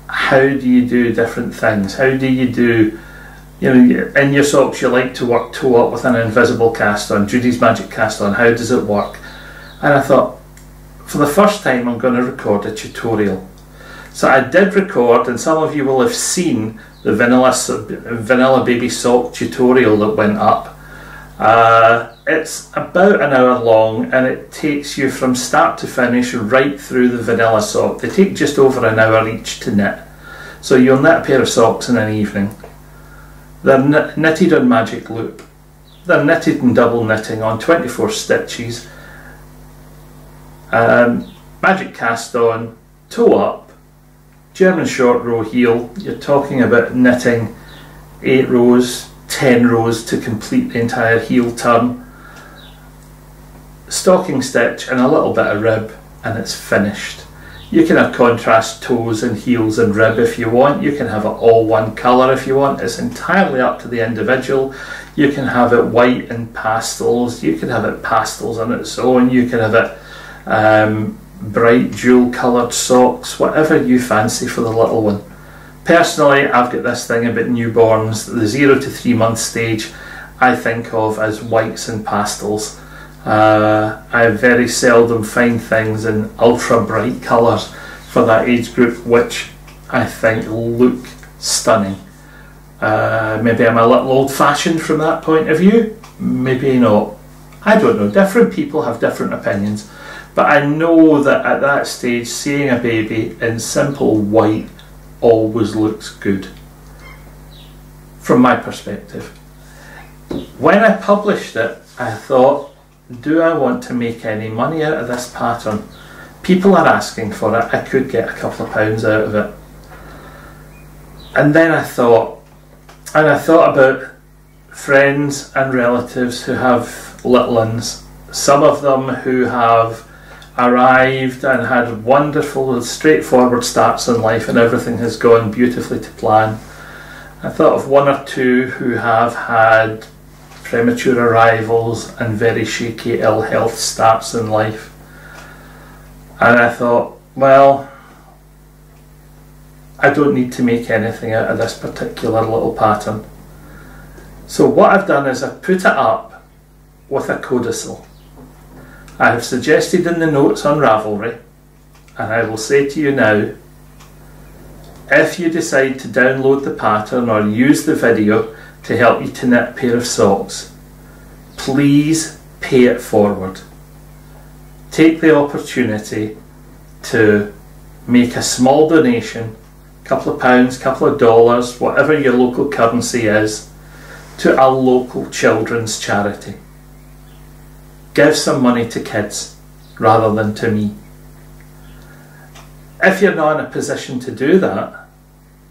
how do you do different things? How do you do, you know, in your socks you like to work toe up with an invisible cast on, Judy's Magic cast on, how does it work? And I thought, for the first time I'm going to record a tutorial. So I did record, and some of you will have seen the vanilla baby sock tutorial that went up. It's about an hour long, and it takes you from start to finish right through the vanilla sock. They take just over an hour each to knit. So you'll knit a pair of socks in an evening. They're knitted on magic loop. They're knitted and double knitting on 24 stitches. Magic cast on, toe up, German short row heel. You're talking about knitting 8 rows, 10 rows to complete the entire heel turn. Stocking stitch and a little bit of rib, and it's finished. You can have contrast toes and heels and rib if you want. You can have it all one colour if you want. It's entirely up to the individual. You can have it white and pastels. You can have it pastels on its own. You can have it bright dual coloured socks, whatever you fancy for the little one. Personally, I've got this thing about newborns. The 0 to 3 month stage I think of as whites and pastels. I very seldom find things in ultra bright colours for that age group, which I think look stunning. Maybe I'm a little old fashioned from that point of view, maybe not. I don't know, different people have different opinions, but I know that at that stage seeing a baby in simple white always looks good from my perspective. When I published it, I thought, do I want to make any money out of this pattern? People are asking for it, I could get a couple of pounds out of it. And then I thought about friends and relatives who have little ones, some of them who have arrived and had wonderful, straightforward starts in life and everything has gone beautifully to plan. I thought of one or two who have had premature arrivals and very shaky ill health starts in life. And I thought, well, I don't need to make anything out of this particular little pattern. So what I've done is I've put it up with a codicil. I have suggested in the notes on Ravelry, and I will say to you now, if you decide to download the pattern or use the video to help you to knit a pair of socks, please pay it forward. Take the opportunity to make a small donation, a couple of pounds, a couple of dollars, whatever your local currency is, to a local children's charity. Give some money to kids rather than to me. If you're not in a position to do that,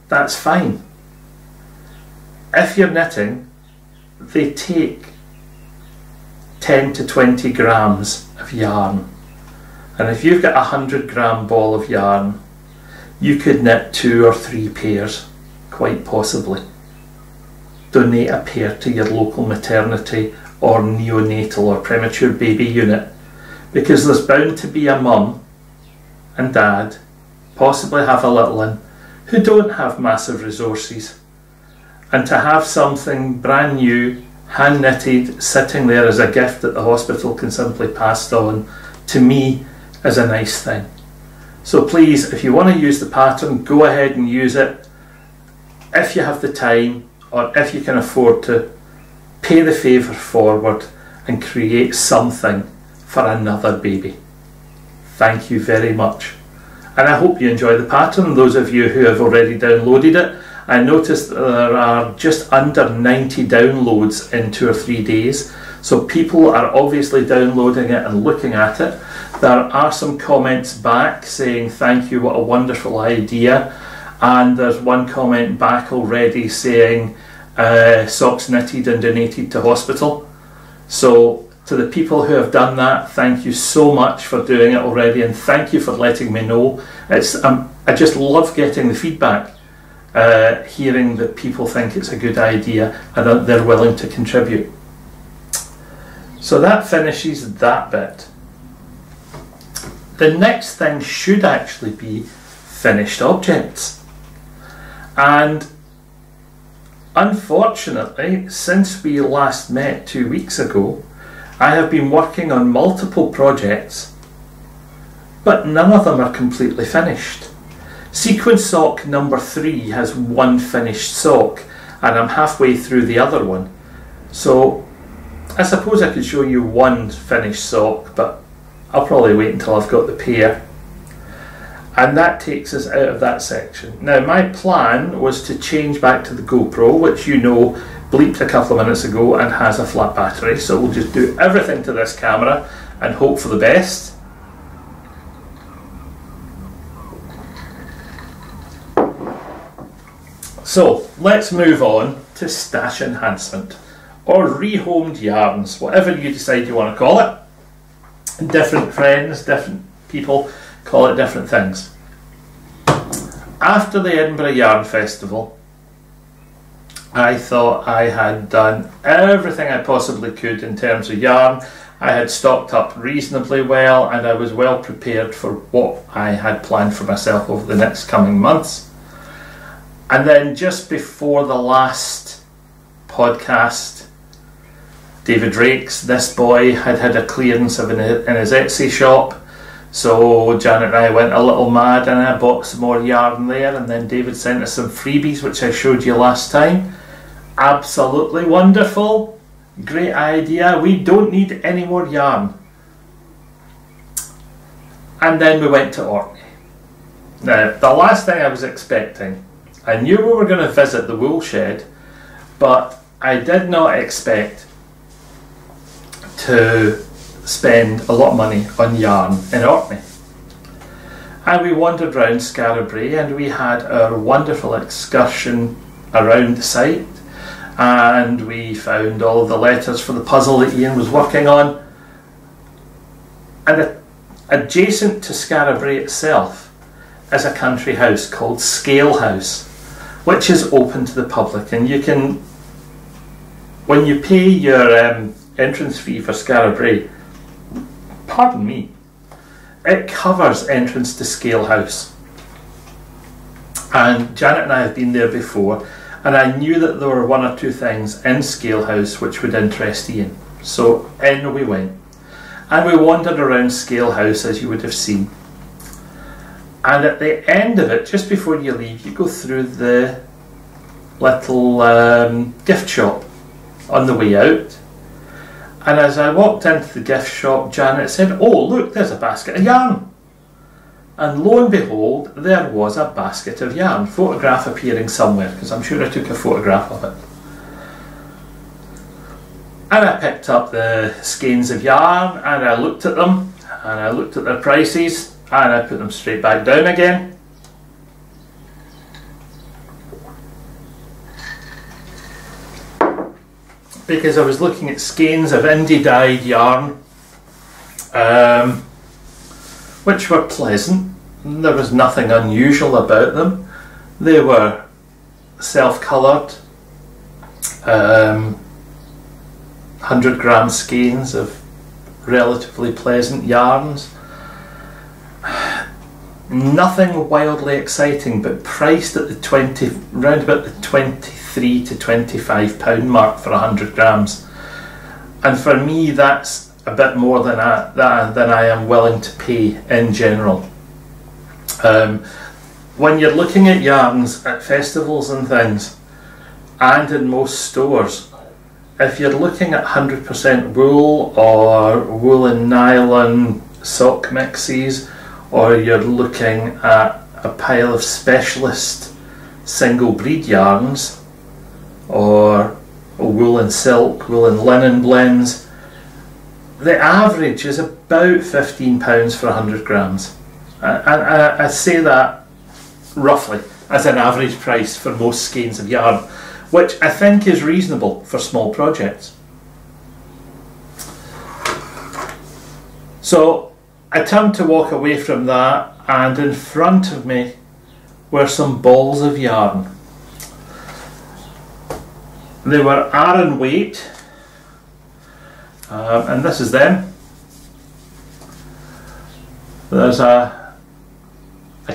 that's fine. If you're knitting, they take 10 to 20 grams of yarn. And if you've got a 100-gram ball of yarn, you could knit 2 or 3 pairs, quite possibly. Donate a pair to your local maternity or neonatal or premature baby unit, because there's bound to be a mum and dad, possibly have a little one, who don't have massive resources. And to have something brand new, hand knitted, sitting there as a gift that the hospital can simply pass on, to me is a nice thing. So please, if you want to use the pattern, go ahead and use it. If you have the time, or if you can afford to, pay the favour forward and create something for another baby. Thank you very much. And I hope you enjoy the pattern. Those of you who have already downloaded it, I noticed that there are just under 90 downloads in 2 or 3 days. So people are obviously downloading it and looking at it. There are some comments back saying thank you, what a wonderful idea. And there's one comment back already saying socks knitted and donated to hospital. So to the people who have done that, thank you so much for doing it already, and thank you for letting me know. I just love getting the feedback, hearing that people think it's a good idea and that they're willing to contribute. So that finishes that bit. The next thing should actually be finished objects. And unfortunately, since we last met 2 weeks ago, I have been working on multiple projects, but none of them are completely finished. Sequence sock number 3 has 1 finished sock, and I'm halfway through the other one. So I suppose I could show you 1 finished sock, but I'll probably wait until I've got the pair. And that takes us out of that section. Now my plan was to change back to the GoPro, which you know bleeped a couple of minutes ago and has a flat battery, so we'll just do everything to this camera and hope for the best. So let's move on to stash enhancement, or rehomed yarns, whatever you decide you want to call it. Different friends, different people call it different things. After the Edinburgh Yarn Festival, I thought I had done everything I possibly could in terms of yarn. I had stocked up reasonably well, and I was well prepared for what I had planned for myself over the next coming months. And then just before the last podcast, David Rakes, this boy, had had a clearance in his Etsy shop. So Janet and I went a little mad and I bought some more yarn there, and then David sent us some freebies which I showed you last time. Absolutely wonderful. Great idea. We don't need any more yarn. And then we went to Orkney. Now, the last thing I was expecting, I knew we were going to visit the wool shed, but I did not expect to spend a lot of money on yarn in Orkney. And we wandered around Scarabray, and we had our wonderful excursion around the site, and we found all of the letters for the puzzle that Ian was working on. And adjacent to Scarabray itself is a country house called Scale House, which is open to the public, and you can, when you pay your entrance fee for Scarabray, pardon me, it covers entrance to Scale House. And Janet and I have been there before, and I knew that there were one or two things in Scale House which would interest Ian. So in we went. And we wandered around Scale House, as you would have seen. And at the end of it, just before you leave, you go through the little gift shop on the way out. And as I walked into the gift shop, Janet said, "Oh, look, there's a basket of yarn." And lo and behold, there was a basket of yarn. Photograph appearing somewhere, because I'm sure I took a photograph of it. And I picked up the skeins of yarn, and I looked at them, and I looked at their prices, and I put them straight back down again. Because I was looking at skeins of indie dyed yarn, which were pleasant. There was nothing unusual about them. They were self-coloured, 100-gram skeins of relatively pleasant yarns. Nothing wildly exciting, but priced at the round about the 23 to 25 pound mark for 100 grams. And for me, that's a bit more than I am willing to pay in general. When you're looking at yarns at festivals and things, and in most stores, if you're looking at 100% wool or wool and nylon sock mixes, or you're looking at a pile of specialist single breed yarns, or wool and silk, wool and linen blends, the average is about £15 for 100 grams. And I say that roughly as an average price for most skeins of yarn, which I think is reasonable for small projects. So I turned to walk away from that, and in front of me were some balls of yarn. They were Aran weight, and this is them. There's a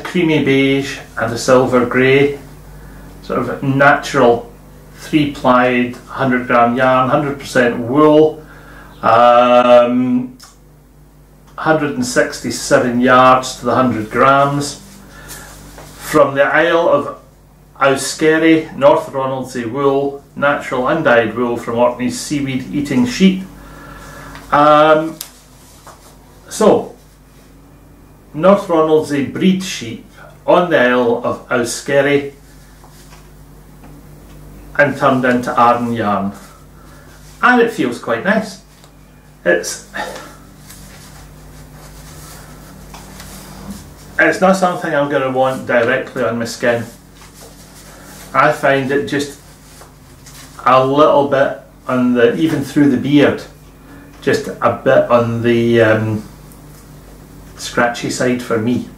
creamy beige and a silver grey, sort of natural 3-plied 100-gram yarn, 100% wool, 167 yards to the 100 grams. From the Isle of Owskerry, North Ronaldsay wool, natural undyed wool from Orkney's seaweed eating sheep. So, North Ronaldsay breed sheep on the Isle of Owskerry and turned into Arden yarn, and it feels quite nice. It's not something I'm going to want directly on my skin. I find it just a little bit on the, even through the beard, just a bit on the scratchy side for me.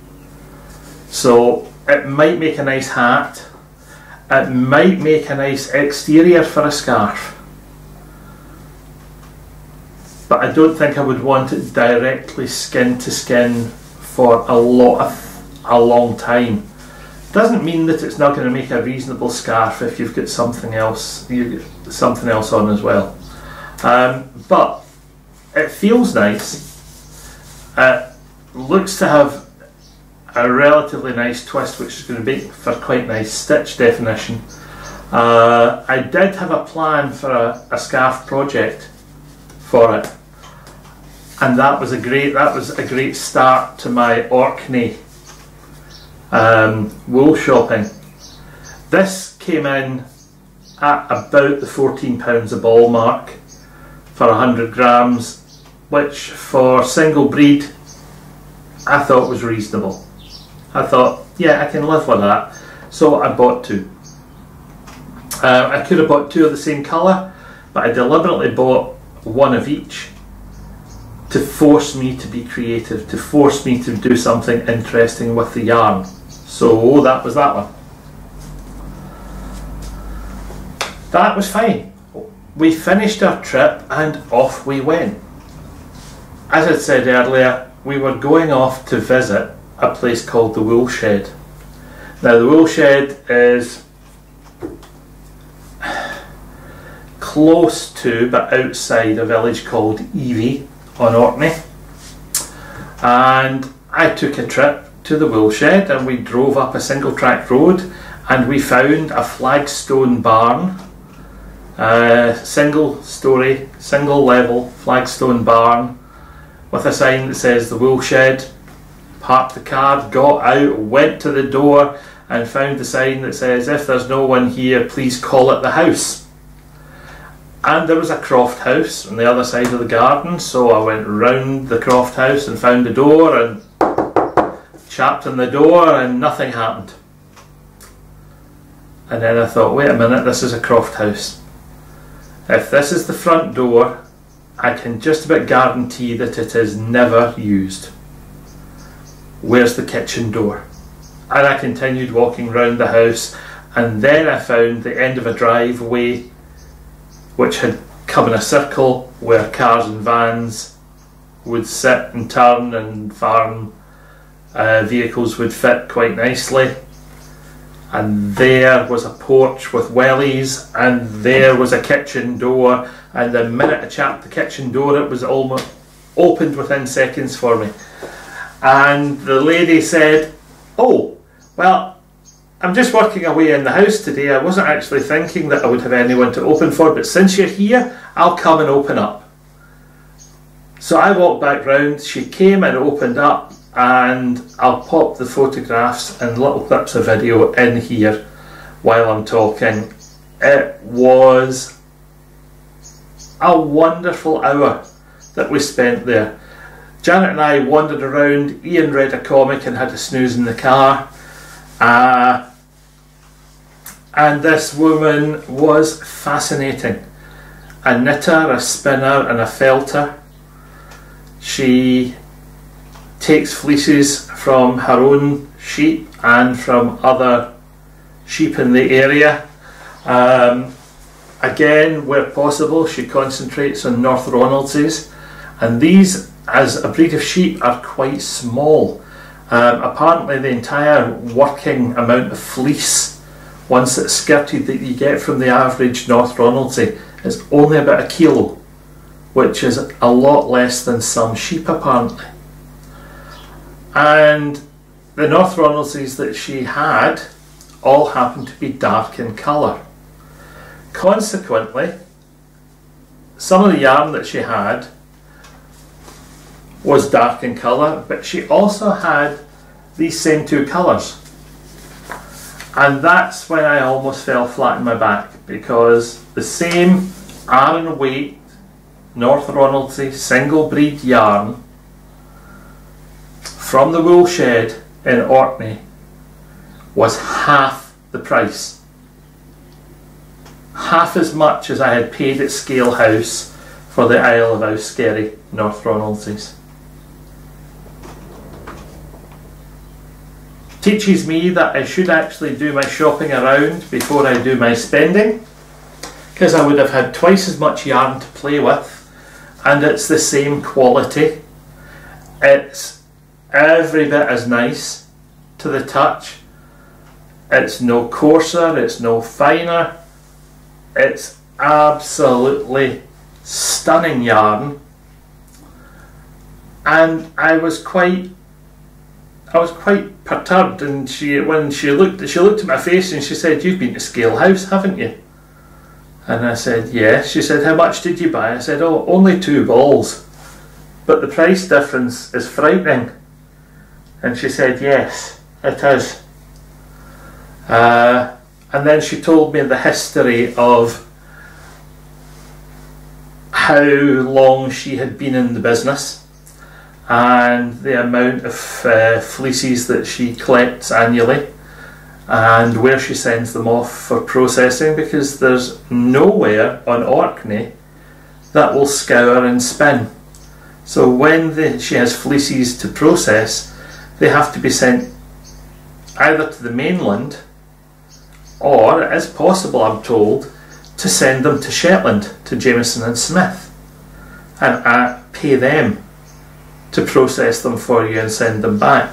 So it might make a nice hat, it might make a nice exterior for a scarf, but I don't think I would want it directly skin to skin for a long time. Doesn't mean that it's not going to make a reasonable scarf if you've got something else on as well. But it feels nice. It looks to have a relatively nice twist, which is going to make for quite nice stitch definition. I did have a plan for a scarf project for it, and that was a great start to my Orkney wool shopping. This came in at about the £14 a ball mark for 100 grams, which for single breed I thought was reasonable. I thought, yeah, I can live with that, so I bought two. I could have bought two of the same colour, but I deliberately bought one of each to force me to be creative, to force me to do something interesting with the yarn. So that was that one. That was fine. We finished our trip and off we went. As I said earlier, we were going off to visit a place called the Wool Shed. Now the Wool Shed is close to but outside a village called Evie on Orkney, and I took a trip to the Wool Shed and we drove up a single track road and we found a flagstone barn, single story, single level flagstone barn with a sign that says the Wool Shed. Parked the car, got out, went to the door and found the sign that says, if there's no one here, please call it the house. And there was a croft house on the other side of the garden, so I went round the croft house and found the door and chapped on the door and nothing happened. And then I thought, wait a minute, this is a croft house. If this is the front door, I can just about guarantee that it is never used. Where's the kitchen door? And I continued walking round the house, and then I found the end of a driveway which had come in a circle where cars and vans would sit and turn and farm vehicles would fit quite nicely. And there was a porch with wellies, and there was a kitchen door, and the minute I chapped the kitchen door it was almost opened within seconds for me. And the lady said, oh, well, I'm just working away in the house today. I wasn't actually thinking that I would have anyone to open for, but since you're here, I'll come and open up. So I walked back round, she came and opened up, and I'll pop the photographs and little clips of video in here while I'm talking. It was a wonderful hour that we spent there. Janet and I wandered around, Ian read a comic and had a snooze in the car, and this woman was fascinating. A knitter, a spinner and a felter. She takes fleeces from her own sheep and from other sheep in the area. Again, where possible, she concentrates on North Ronaldses, and these, as a breed of sheep, are quite small. Apparently the entire working amount of fleece, once it's skirted, that you get from the average North Ronaldsay is only about 1 kilo, which is a lot less than some sheep apparently. And the North Ronaldsays that she had all happened to be dark in colour. Consequently, some of the yarn that she had was dark in colour, but she also had these same two colours. And that's when I almost fell flat on my back, because the same Aran weight North Ronaldsay single breed yarn from the Wool Shed in Orkney was half the price. Half as much as I had paid at Scale House for the Isle of Owskerry North Ronaldsays. Teaches me that I should actually do my shopping around before I do my spending, because I would have had twice as much yarn to play with, and it's the same quality. It's every bit as nice to the touch. It's no coarser, it's no finer. It's absolutely stunning yarn, and I was quite perturbed. And when she looked at my face and she said, "You've been to Scale House, haven't you?" And I said, "Yes." She said, "How much did you buy?" I said, "Oh, only 2 balls, but the price difference is frightening." And she said, "Yes, it is." And then she told me the history of how long she had been in the business and the amount of fleeces that she collects annually and where she sends them off for processing, because there's nowhere on Orkney that will scour and spin. So when she has fleeces to process, they have to be sent either to the mainland, or it is possible, I'm told, to send them to Shetland, to Jameson and Smith, and pay them to process them for you and send them back.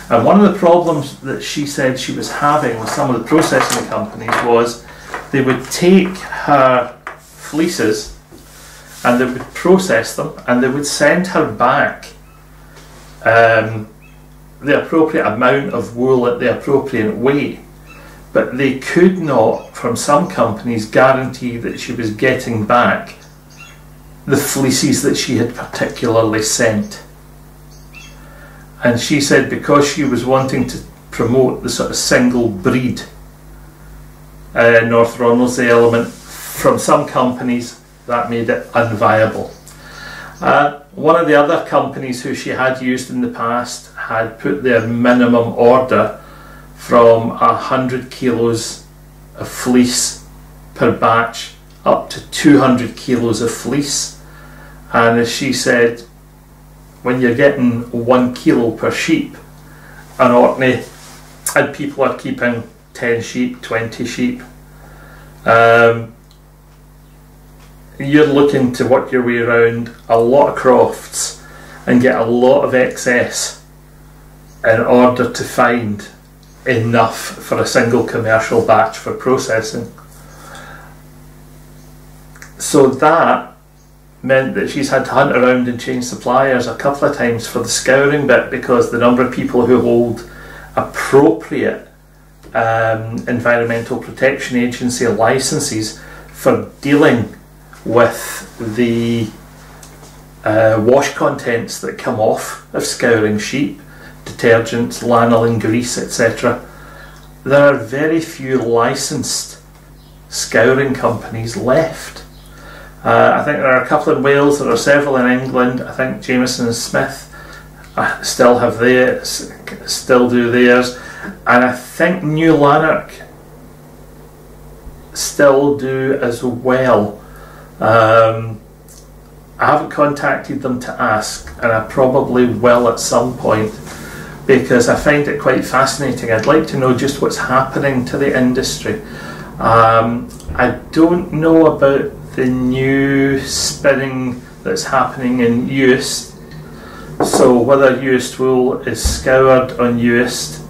And one of the problems that she said she was having with some of the processing companies was they would take her fleeces and they would process them and they would send her back the appropriate amount of wool at the appropriate weight, but they could not, from some companies, guarantee that she was getting back the fleeces that she had particularly sent. And she said because she was wanting to promote the sort of single breed North Ronaldsay element, from some companies that made it unviable. One of the other companies who she had used in the past had put their minimum order from 100 kilos of fleece per batch up to 200 kilos of fleece. And as she said, when you're getting 1 kilo per sheep on Orkney and people are keeping 10 sheep, 20 sheep, you're looking to work your way around a lot of crofts and get a lot of excess in order to find enough for a single commercial batch for processing. So that meant that she's had to hunt around and change suppliers a couple of times for the scouring bit, because the number of people who hold appropriate Environmental Protection Agency licences for dealing with the wash contents that come off of scouring sheep, detergents, lanolin, grease, etc. There are very few licensed scouring companies left. I think there are a couple in Wales, there are several in England. I think Jameson and Smith still have theirs, still do theirs, and I think New Lanark still do as well. I haven't contacted them to ask, and I probably will at some point, because I find it quite fascinating. I'd like to know just what's happening to the industry. I don't know about the new spinning that's happening in Uist, so whether Uist wool is scoured on Uist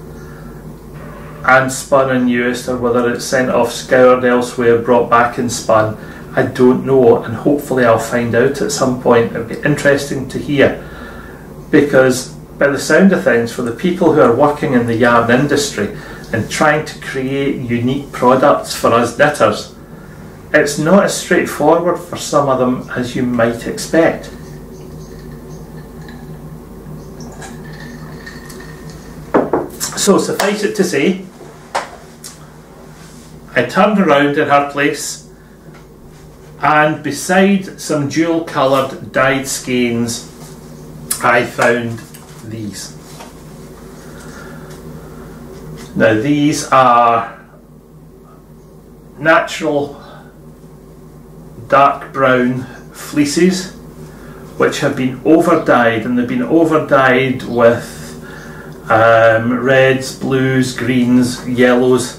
and spun on Uist, or whether it's sent off scoured elsewhere, brought back and spun, I don't know, and hopefully I'll find out at some point. It'd be interesting to hear, because by the sound of things, for the people who are working in the yarn industry and trying to create unique products for us knitters, it's not as straightforward for some of them as you might expect. So suffice it to say, I turned around in her place, and beside some dual coloured dyed skeins I found these. Now these are natural dark brown fleeces which have been over dyed, and they've been over dyed with reds, blues, greens, yellows,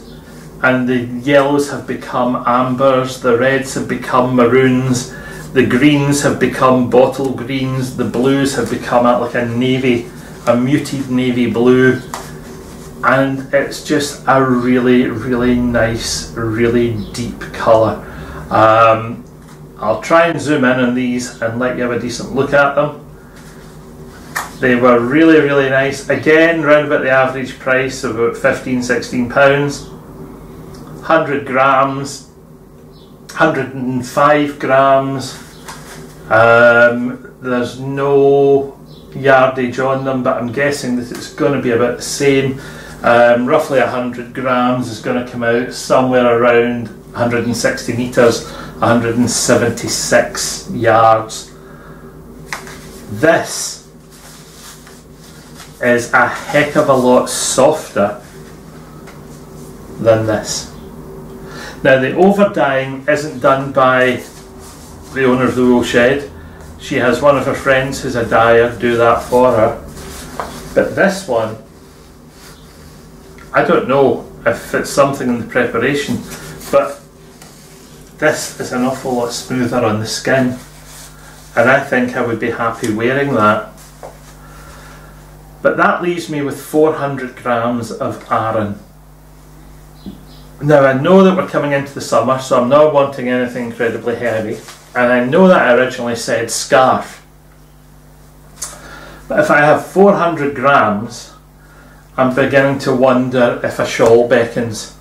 and the yellows have become ambers, the reds have become maroons, the greens have become bottle greens, the blues have become like a muted navy blue, and it's just a really, really nice, really deep colour. I'll try and zoom in on these and let you have a decent look at them. They were really, really nice. Again, round about the average price of about £15–16. 100 grams, 105 grams. There's no yardage on them, but I'm guessing that it's going to be about the same. Roughly 100 grams is going to come out somewhere around 160 metres, 176 yards. This is a heck of a lot softer than this. Now, the over-dyeing isn't done by the owner of the wool shed. She has one of her friends who's a dyer do that for her. But this one, I don't know if it's something in the preparation, but this is an awful lot smoother on the skin, and I think I would be happy wearing that. But that leaves me with 400 grams of Aran. Now, I know that we're coming into the summer, so I'm not wanting anything incredibly heavy, and I know that I originally said scarf. But if I have 400 grams, I'm beginning to wonder if a shawl beckons.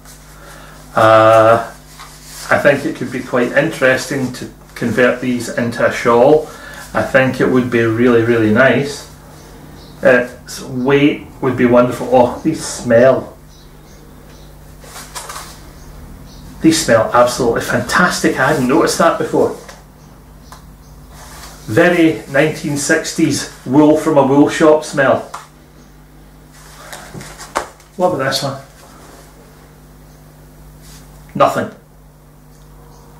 I think it could be quite interesting to convert these into a shawl. I think it would be really, really nice. Its weight would be wonderful. Oh, these smell. These smell absolutely fantastic. I hadn't noticed that before. Very 1960s wool from a wool shop smell. What about this one? Nothing.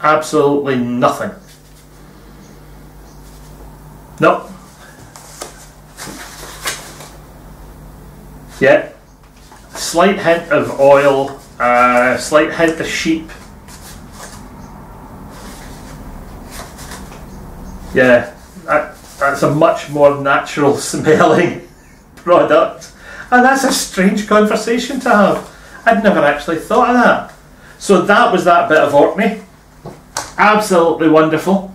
Absolutely nothing. Nope. Yeah. Slight hint of oil, slight hint of sheep. Yeah, that's a much more natural smelling product. And that's a strange conversation to have. I'd never actually thought of that. So that was that bit of Orkney. Absolutely wonderful.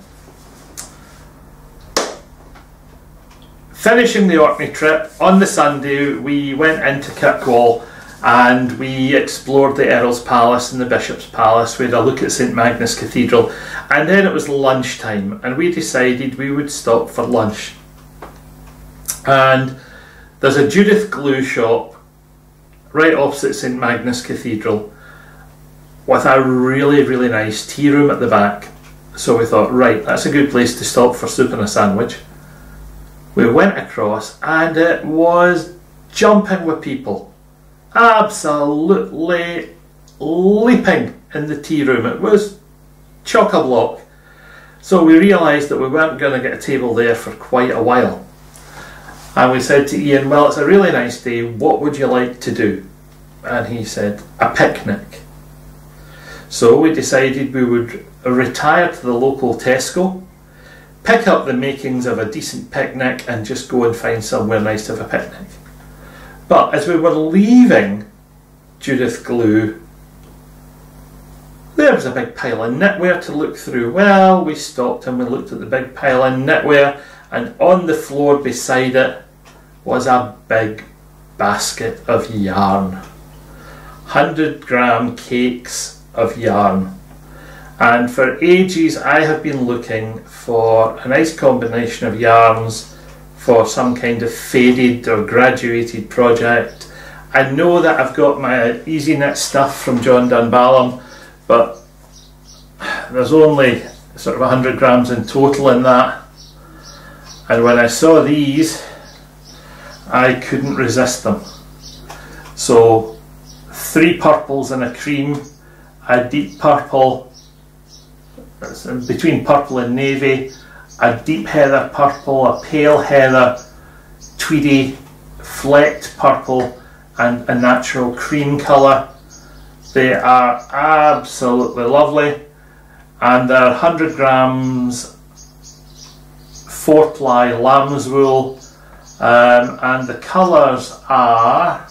Finishing the Orkney trip, on the Sunday we went into Kirkwall and we explored the Earl's Palace and the Bishop's Palace. We had a look at St Magnus Cathedral, and then it was lunchtime and we decided we would stop for lunch. And there's a Judith glue shop right opposite St Magnus Cathedral with a really, really nice tea room at the back. So we thought, right, that's a good place to stop for soup and a sandwich. We went across and it was jumping with people. Absolutely leaping in the tea room. It was chock-a-block. So we realised that we weren't going to get a table there for quite a while. And we said to Ian, well, it's a really nice day, what would you like to do? And he said, a picnic. So we decided we would retire to the local Tesco, pick up the makings of a decent picnic and just go and find somewhere nice to have a picnic. But as we were leaving Judith Glue, there was a big pile of knitwear to look through. Well, we stopped and we looked at the big pile of knitwear, and on the floor beside it was a big basket of yarn. 100-gram cakes of yarn. And for ages I have been looking for a nice combination of yarns for some kind of faded or graduated project. I know that I've got my easy knit stuff from John Dunballum, but there's only sort of 100 grams in total in that. And when I saw these, I couldn't resist them. So 3 purples and a cream, a deep purple, between purple and navy, a deep heather purple, a pale heather, tweedy, flecked purple and a natural cream colour. They are absolutely lovely, and they're 100 grams 4-ply lamb's wool, and the colours are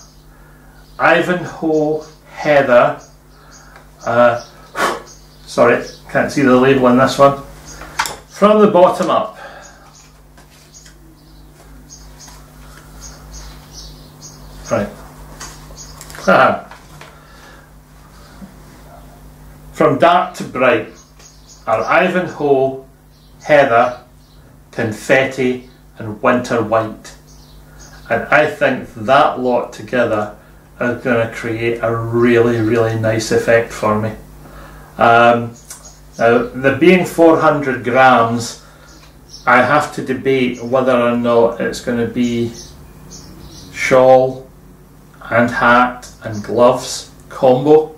Ivanhoe, Heather, sorry, can't see the label in this one, from the bottom up. Right. From dark to bright are Ivanhoe, Heather, Confetti and Winter White, and I think that lot together are going to create a really nice effect for me. Now, there being 400 grams, I have to debate whether or not it's going to be shawl and hat and gloves combo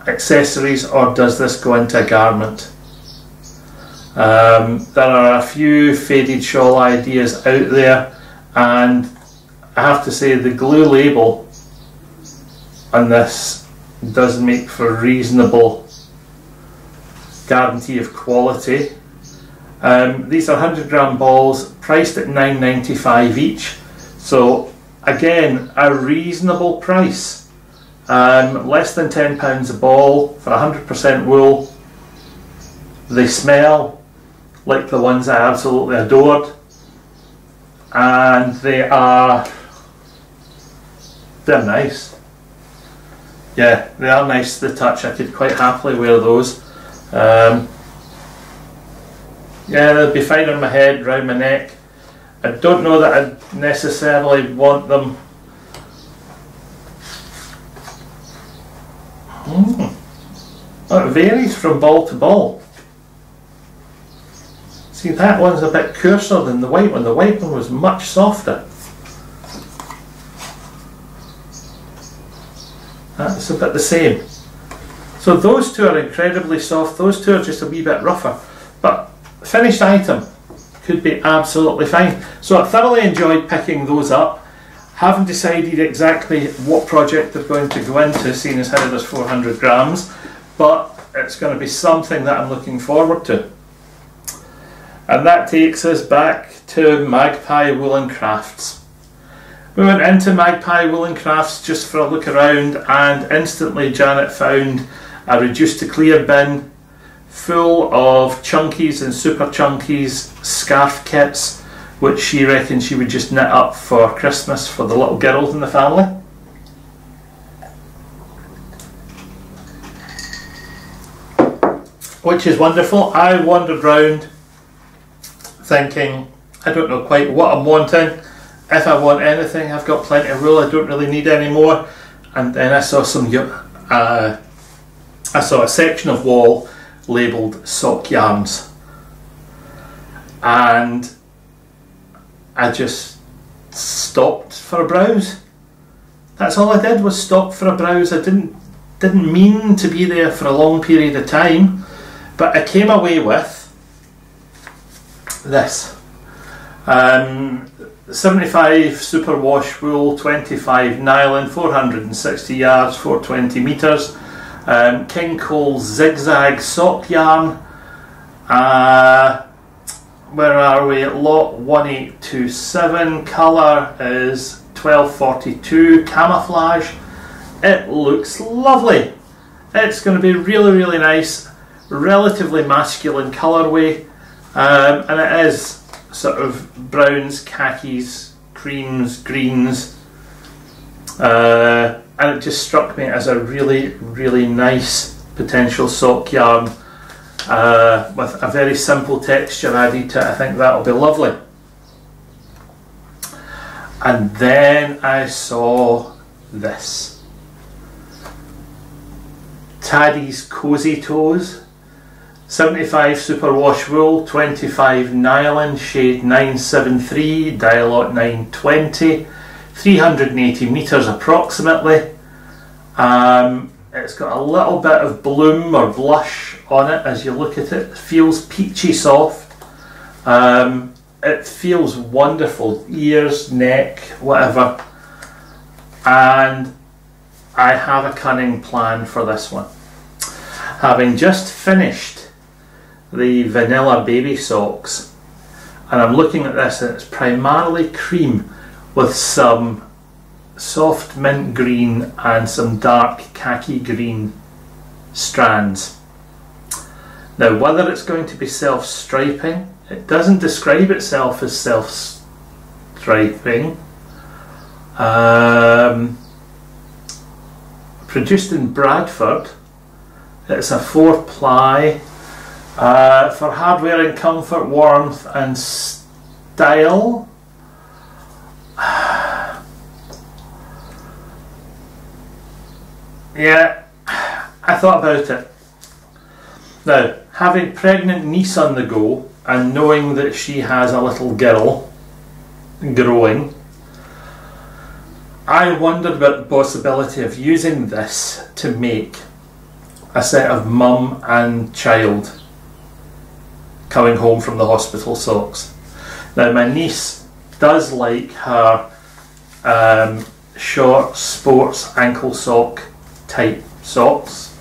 accessories, or does this go into a garment? There are a few faded shawl ideas out there, and I have to say the glue label on this does make for a reasonable guarantee of quality. These are 100 gram balls priced at £9.95 each, so again a reasonable price. Less than £10 a ball for 100% wool. They smell like the ones I absolutely adored, and they're nice. Yeah, they are nice to the touch. I could quite happily wear those. Yeah, they'll be fine on my head, round my neck. I don't know that I'd necessarily want them. It varies from ball to ball. See, that one's a bit coarser than the white one. The white one was much softer. That's a bit the same. So those two are incredibly soft. Those two are just a wee bit rougher. But finished item could be absolutely fine. So I thoroughly enjoyed picking those up. Haven't decided exactly what project they're going to go into, seeing as how there's 400 grams, but it's going to be something that I'm looking forward to. And that takes us back to Magpie Woolen Crafts. We went into Magpie Woolen Crafts just for a look around, and instantly Janet found a reduced to clear bin full of chunkies and super chunkies scarf kits, which she reckoned she would just knit up for Christmas for the little girls in the family. Which is wonderful. I wandered round thinking, I don't know quite what I'm wanting. If I want anything, I've got plenty of wool, I don't really need any more. And then I saw I saw a section of wall labelled sock yarns, and I just stopped for a browse. That's all I did, was stop for a browse. I didn't mean to be there for a long period of time, but I came away with this. 75 superwash wool, 25 nylon, 460 yards, 420 metres. King Cole zigzag sock yarn. Where are we? Lot 1827. Colour is 1242 camouflage. It looks lovely. It's going to be really nice, relatively masculine colourway, and it is sort of browns, khakis, creams, greens, and it just struck me as a really nice potential sock yarn with a very simple texture added to it. I think that'll be lovely. And then I saw this. Taddy's Cozy Toes. 75 superwash wool, 25 nylon, shade 973, dialot 920, 380 metres approximately. It's got a little bit of bloom or blush on it as you look at it. It feels peachy soft. it feels wonderful, ears, neck, whatever, and I have a cunning plan for this one. Having just finished the vanilla baby socks, and I'm looking at this, and it's primarily cream with some soft mint green and some dark khaki green strands. Now, whether it's going to be self-striping, it doesn't describe itself as self-striping. Produced in Bradford. It's a 4-ply for hard wearing, comfort, warmth and style. Yeah, I thought about it. Now, having pregnant niece on the go and knowing that she has a little girl growing, I wondered about the possibility of using this to make a set of mum and child coming home from the hospital socks. Now, my niece does like her short sports ankle sock type socks.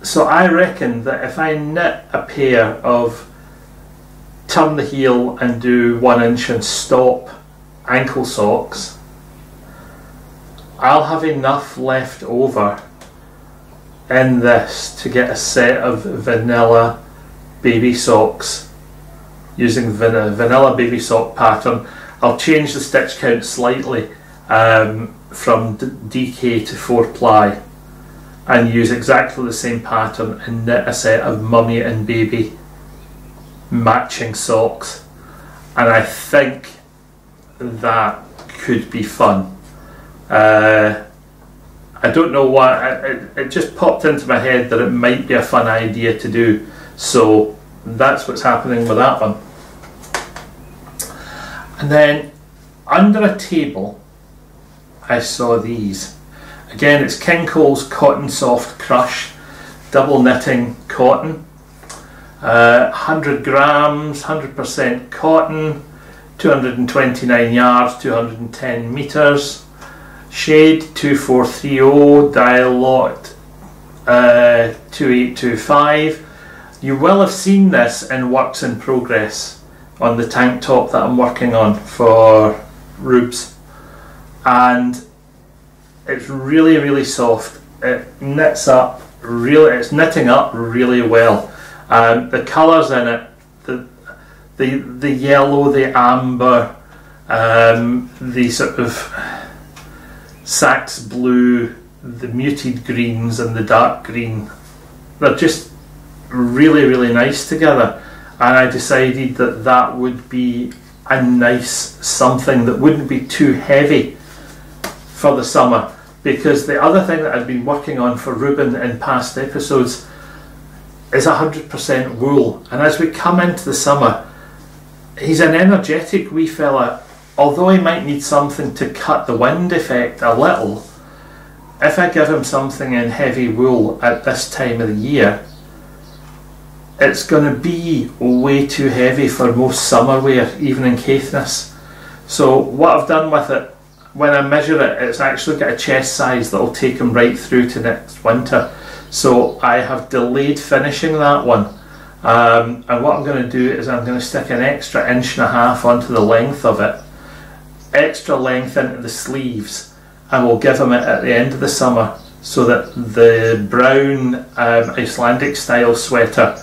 So I reckon that if I knit a pair of turn the heel and do 1 inch and stop ankle socks, I'll have enough left over in this to get a set of vanilla baby socks using vanilla baby sock pattern. I'll change the stitch count slightly from DK to 4-ply and use exactly the same pattern and knit a set of mummy and baby matching socks, and I think that could be fun. I don't know why, it just popped into my head that it might be a fun idea to do, so that's what's happening with that one. And then under a table I saw these. Again, it's King Cole's Cotton Soft Crush double knitting cotton, 100 grams, 100% cotton, 229 yards, 210 meters, shade 2430, dial lot 2825. You will have seen this in works in progress on the tank top that I'm working on for Rubes, and it's really soft. It knits up really, it's knitting up really well. The colours in it, the yellow, the amber, the sort of Sax blue, the muted greens and the dark green, they're just really nice together, and I decided that that would be a nice something that wouldn't be too heavy for the summer, because the other thing that I've been working on for Ruben in past episodes is 100% wool, and as we come into the summer, he's an energetic wee fella. Although he might need something to cut the wind effect a little, if I give him something in heavy wool at this time of the year, it's going to be way too heavy for most summer wear, even in Caithness. So what I've done with it, when I measure it, it's actually got a chest size that will take him right through to next winter. So I have delayed finishing that one. And what I'm going to do is I'm going to stick an extra 1.5 inches onto the length of it, extra length into the sleeves, and we'll give him it at the end of the summer, so that the brown Icelandic style sweater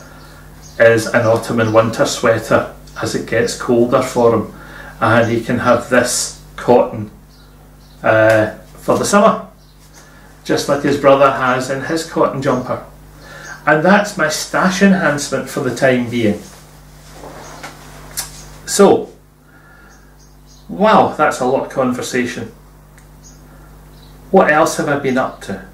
is an autumn and winter sweater as it gets colder for him, and he can have this cotton for the summer, just like his brother has in his cotton jumper. And that's my stash enhancement for the time being. So, wow, that's a lot of conversation. What else have I been up to?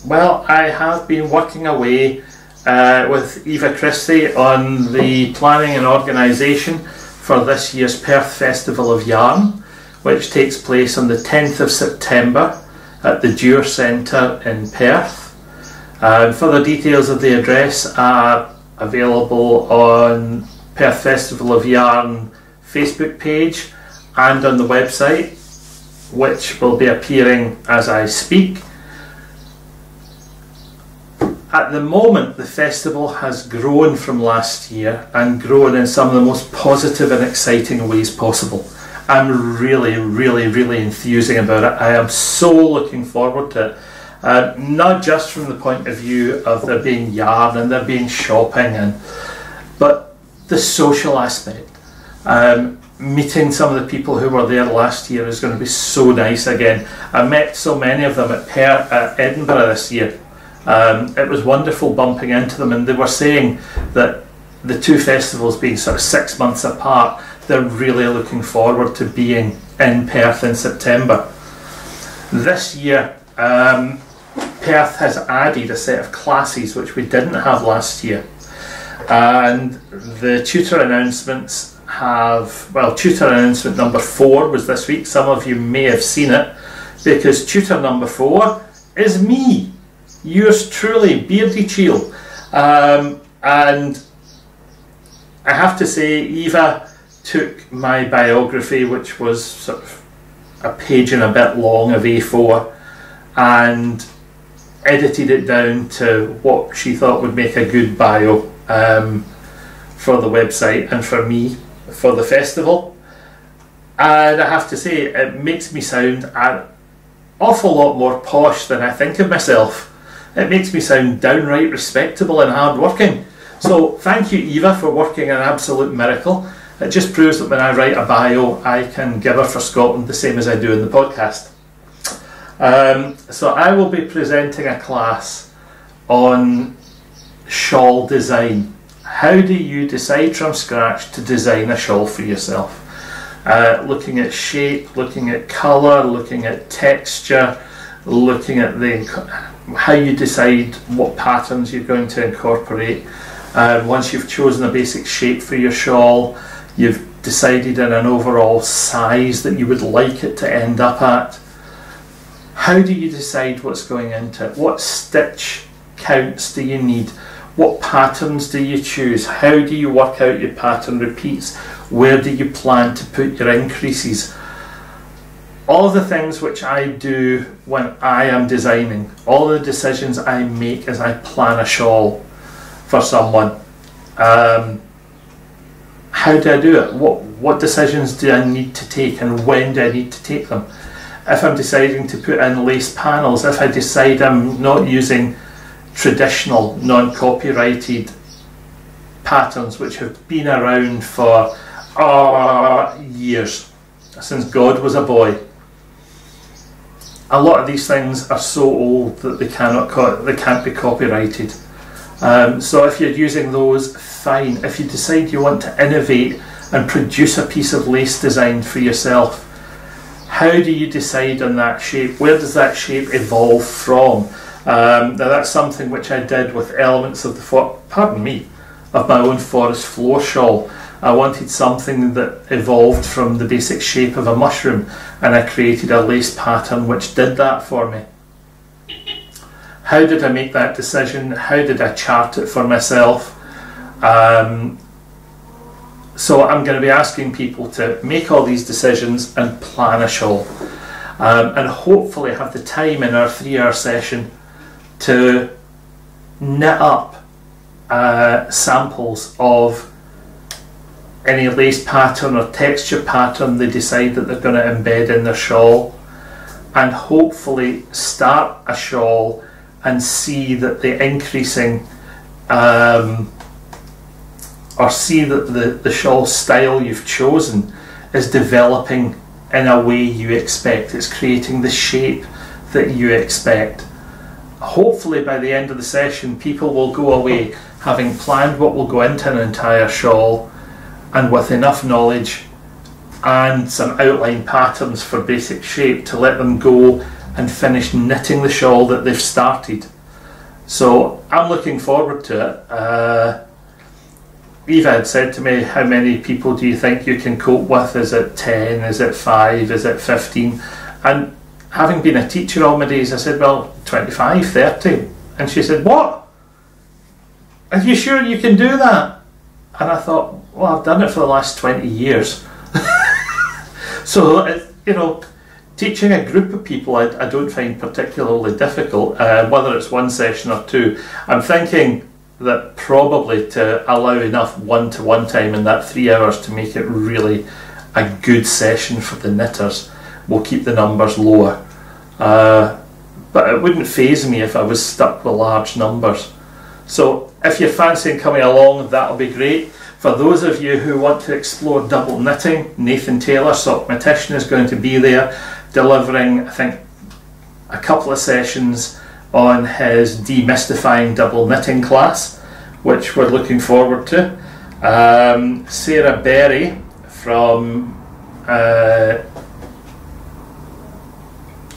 Well, I have been working away with Eva Christie on the planning and organisation for this year's Perth Festival of Yarn, which takes place on the 10th of September at the Dewar Centre in Perth. Further details of the address are available on Perth Festival of Yarn Facebook page and on the website, which will be appearing as I speak. At the moment, the festival has grown from last year and grown in some of the most positive and exciting ways possible. I'm really enthusing about it. I am so looking forward to it. Not just from the point of view of there being yarn and there being shopping, but the social aspect. Meeting some of the people who were there last year is going to be so nice again. I met so many of them at Edinburgh this year. It was wonderful bumping into them, and they were saying that the two festivals being sort of 6 months apart, they're really looking forward to being in Perth in September. This year, Perth has added a set of classes which we didn't have last year, and the tutor announcements have, well, tutor announcement number 4 was this week. Some of you may have seen it, because tutor number 4 is me. Yours truly, Beardychiel. And I have to say, Eva took my biography, which was sort of a page and a bit long of A4, and edited it down to what she thought would make a good bio for the website and for me for the festival. And I have to say, it makes me sound an awful lot more posh than I think of myself. It makes me sound downright respectable and hard-working. So thank you, Eva, for working an absolute miracle. It just proves that when I write a bio, I can give her for Scotland the same as I do in the podcast. So I will be presenting a class on shawl design. How do you decide from scratch to design a shawl for yourself? Looking at shape, looking at colour, looking at texture, looking at how you decide what patterns you're going to incorporate. Once you've chosen a basic shape for your shawl, you've decided on an overall size that you would like it to end up at. How do you decide what's going into it? What stitch counts do you need? What patterns do you choose? How do you work out your pattern repeats? Where do you plan to put your increases? All the things which I do when I am designing, all the decisions I make as I plan a shawl for someone. How do I do it? What decisions do I need to take, and when do I need to take them? If I'm deciding to put in lace panels, if I decide I'm not using traditional non-copyrighted patterns which have been around for years, since God was a boy. A lot of these things are so old that they can't be copyrighted. So if you're using those, fine. If you decide you want to innovate and produce a piece of lace design for yourself, how do you decide on that shape? Where does that shape evolve from? Now that's something which I did with elements of of my own forest floor shawl. I wanted something that evolved from the basic shape of a mushroom, and I created a lace pattern which did that for me. How did I make that decision? How did I chart it for myself? So I'm going to be asking people to make all these decisions and plan a shawl, and hopefully have the time in our 3-hour session to knit up samples of any lace pattern or texture pattern they decide that they're going to embed in their shawl, and hopefully start a shawl and see that the increasing or see that the shawl style you've chosen is developing in a way you expect. It's creating the shape that you expect. Hopefully by the end of the session people will go away having planned what will go into an entire shawl, and with enough knowledge and some outline patterns for basic shape to let them go and finish knitting the shawl that they've started. So I'm looking forward to it. Eva had said to me, how many people do you think you can cope with? Is it 10? Is it 5? Is it 15? And having been a teacher all my days, I said, well, 25, 30. And she said, what? Are you sure you can do that? And I thought, Well, I've done it for the last 20 years. So, you know, teaching a group of people I don't find particularly difficult, whether it's one session or two. I'm thinking that probably to allow enough one-to-one time in that 3 hours to make it really a good session for the knitters will keep the numbers lower. But it wouldn't faze me if I was stuck with large numbers. So if you're fancying coming along, that'll be great. For those of you who want to explore double knitting, Nathan Taylor, Sock Matician, is going to be there delivering, I think, a couple of sessions on his demystifying double knitting class, which we're looking forward to. Sarah Berry from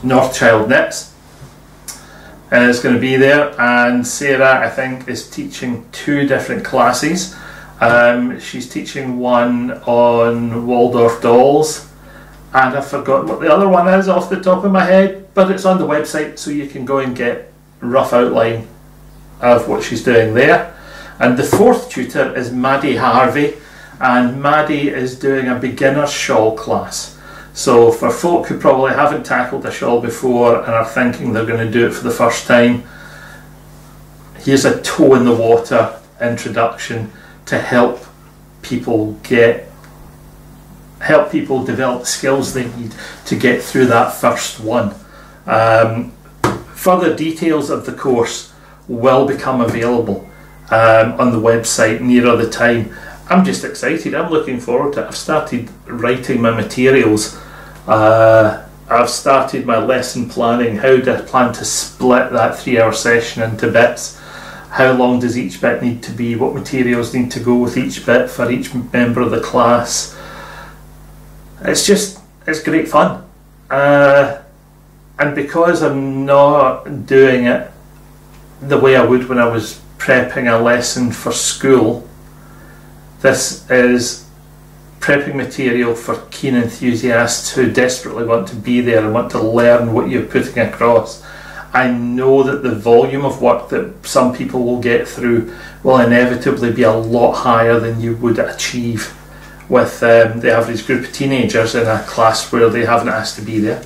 Northchild Knits is going to be there, and Sarah, I think, is teaching 2 different classes. She's teaching one on Waldorf dolls, and I've forgotten what the other one is off the top of my head, but it's on the website, so you can go and get a rough outline of what she's doing there. And the 4th tutor is Maddie Harvey, and Maddie is doing a beginner shawl class. So for folk who probably haven't tackled a shawl before and are thinking they're going to do it for the first time, here's a toe in the water introduction to help people develop the skills they need to get through that first one. Further details of the course will become available on the website nearer the time. I'm just excited, I'm looking forward to it. I've started writing my materials. I've started my lesson planning. How do I plan to split that 3-hour session into bits? How long does each bit need to be? What materials need to go with each bit for each member of the class? It's great fun. And because I'm not doing it the way I would when I was prepping a lesson for school, this is prepping material for keen enthusiasts who desperately want to be there and want to learn what you're putting across. I know that the volume of work that some people will get through will inevitably be a lot higher than you would achieve with the average group of teenagers in a class where they haven't asked to be there.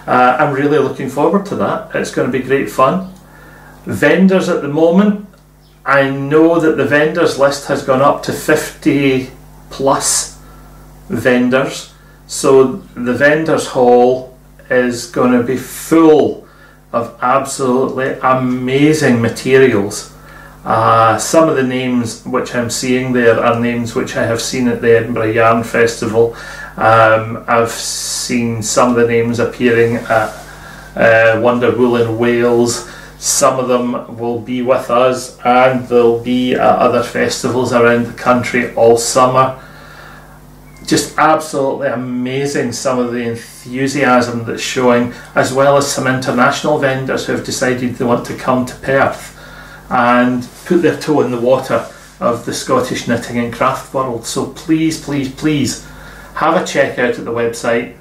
I'm really looking forward to that. It's going to be great fun. Vendors at the moment, I know that the vendors list has gone up to 50 plus vendors, so the vendors hall is going to be full of absolutely amazing materials. Some of the names which I'm seeing there are names which I have seen at the Edinburgh Yarn Festival. I've seen some of the names appearing at Wonder Wool in Wales. Some of them will be with us, and they'll be at other festivals around the country all summer. Just absolutely amazing, some of the enthusiasm that's showing, as well as some international vendors who have decided they want to come to Perth and put their toe in the water of the Scottish knitting and craft world. So please, please, please have a check out at the website.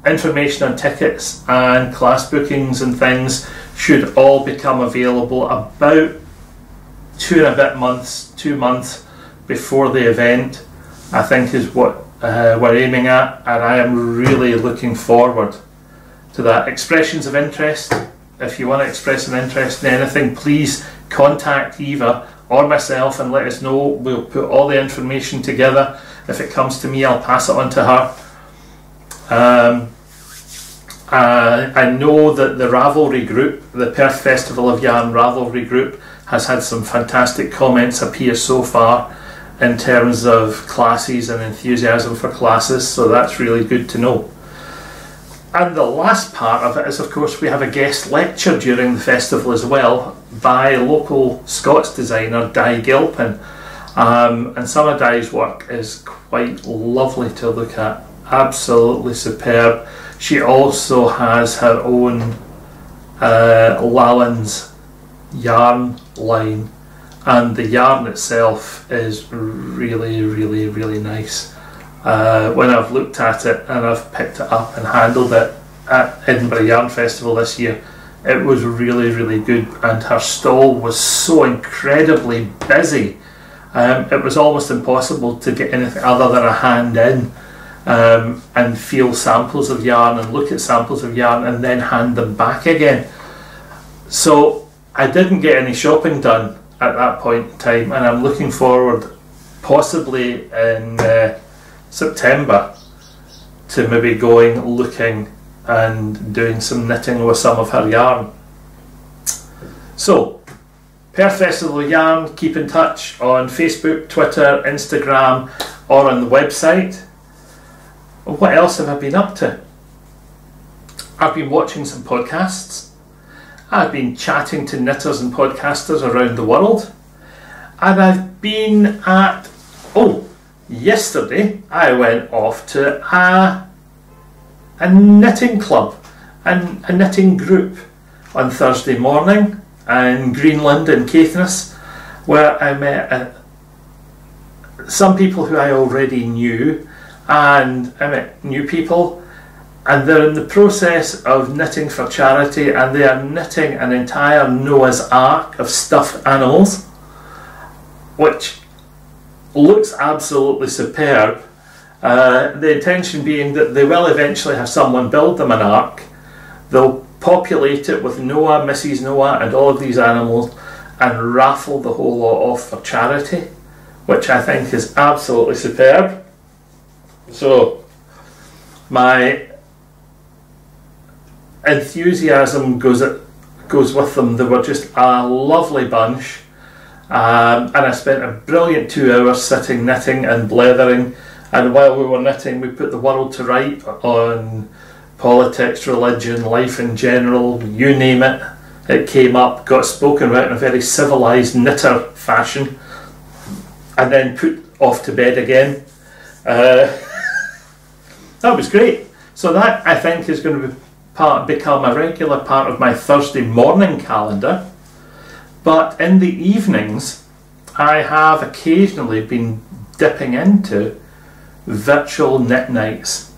Information on tickets and class bookings and things should all become available about 2 months before the event, I think, is what we're aiming at, and I am really looking forward to that. Expressions of interest, if you want to express an interest in anything, please contact Eva or myself and let us know. We'll put all the information together. If it comes to me, I'll pass it on to her. I know that the Ravelry group, the Perth Festival of Yarn Ravelry group, has had some fantastic comments appear so far in terms of classes and enthusiasm for classes, so that's really good to know. And the last part of it is, of course, we have a guest lecture during the festival as well by local Scots designer Di Gilpin, and some of Di's work is quite lovely to look at, absolutely superb. She also has her own Lallans yarn line, and the yarn itself is really, really, really nice. When I've looked at it and I've picked it up and handled it at Edinburgh Yarn Festival this year, it was really, really good, and her stall was so incredibly busy it was almost impossible to get anything other than a hand in and feel samples of yarn and look at samples of yarn and then hand them back again. So I didn't get any shopping done at that point in time, and I'm looking forward possibly in September to maybe going looking and doing some knitting with some of her yarn. So Perth Festival of Yarn, keep in touch on Facebook, Twitter, Instagram, or on the website. What else have I been up to? I've been watching some podcasts. I've been chatting to knitters and podcasters around the world. And I've been at, yesterday I went off to a knitting club and a knitting group on Thursday morning in Greenland in Caithness, where I met some people who I already knew, and I met new people, and they're in the process of knitting for charity, and they are knitting an entire Noah's Ark of stuffed animals, which looks absolutely superb. The intention being that they will eventually have someone build them an ark. They'll populate it with Noah, Mrs. Noah and all of these animals and raffle the whole lot off for charity, which I think is absolutely superb. So my enthusiasm goes with them. They were just a lovely bunch, and I spent a brilliant 2 hours sitting knitting and blethering, and while we were knitting we put the world to right on politics, religion, life in general, you name it. It came up, got spoken about in a very civilised knitter fashion, and then put off to bed again. That was great. So that, I think, is going to become a regular part of my Thursday morning calendar. But in the evenings, I have occasionally been dipping into virtual knit nights.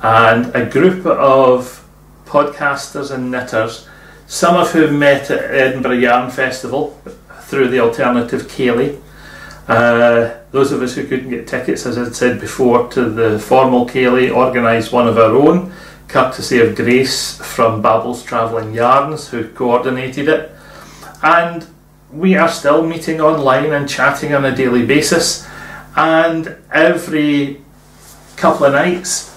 And a group of podcasters and knitters, some of whom met at Edinburgh Yarn Festival through the alternative Ceilidh. Those of us who couldn't get tickets, as I'd said before, to the formal Ceilidh, organised one of our own, courtesy of Grace from Babel's Travelling Yarns, who coordinated it. And we are still meeting online and chatting on a daily basis, and every couple of nights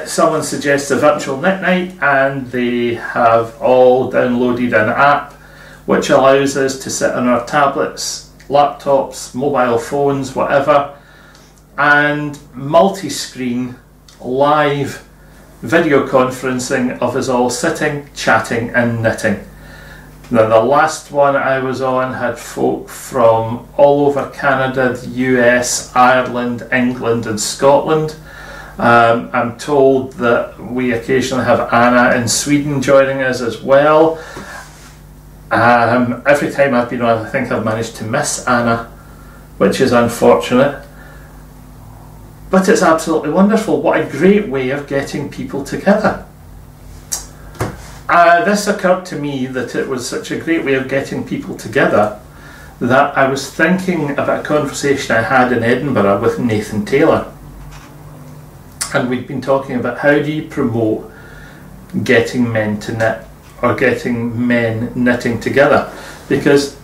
someone suggests a virtual knit night, and they have all downloaded an app which allows us to sit on our tablets, laptops, mobile phones, whatever, and multi-screen live video conferencing of us all sitting, chatting and knitting. Now, the last one I was on had folk from all over Canada, the US, Ireland, England and Scotland. I'm told that we occasionally have Anna in Sweden joining us as well. Every time I've been on, I think I've managed to miss Anna, which is unfortunate. But it's absolutely wonderful. What a great way of getting people together. This occurred to me that it was such a great way of getting people together that I was thinking about a conversation I had in Edinburgh with Nathan Taylor. And we'd been talking about how do you promote getting men to knit, or getting men knitting together, because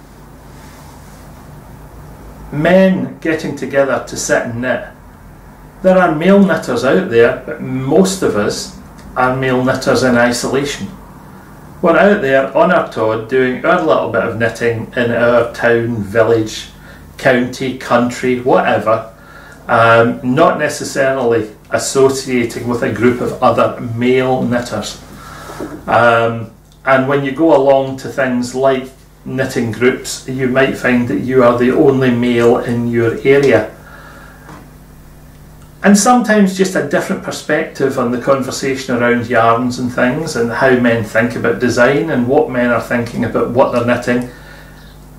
men getting together to sit and knit, there are male knitters out there, but most of us are male knitters in isolation. We're out there on our Tod doing our little bit of knitting in our town, village, county, country, whatever, not necessarily associating with a group of other male knitters. And when you go along to things like knitting groups, you might find that you are the only male in your area. And sometimes just a different perspective on the conversation around yarns and things, and how men think about design and what men are thinking about what they're knitting,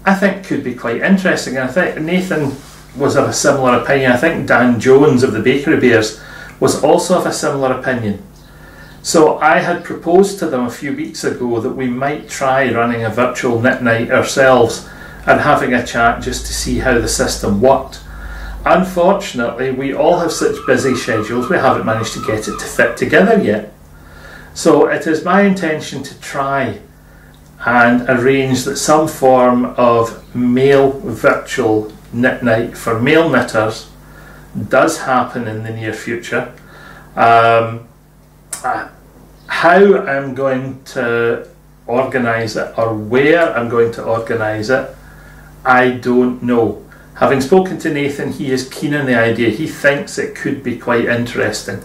I think could be quite interesting. And I think Nathan was of a similar opinion. I think Dan Jones of the Bakery Bears was also of a similar opinion. So I had proposed to them a few weeks ago that we might try running a virtual knit night ourselves and having a chat just to see how the system worked. Unfortunately, we all have such busy schedules, we haven't managed to get it to fit together yet. So it is my intention to try and arrange that some form of male virtual knit night for male knitters does happen in the near future. How I'm going to organise it or where I'm going to organise it, I don't know. Having spoken to Nathan, he is keen on the idea. He thinks it could be quite interesting.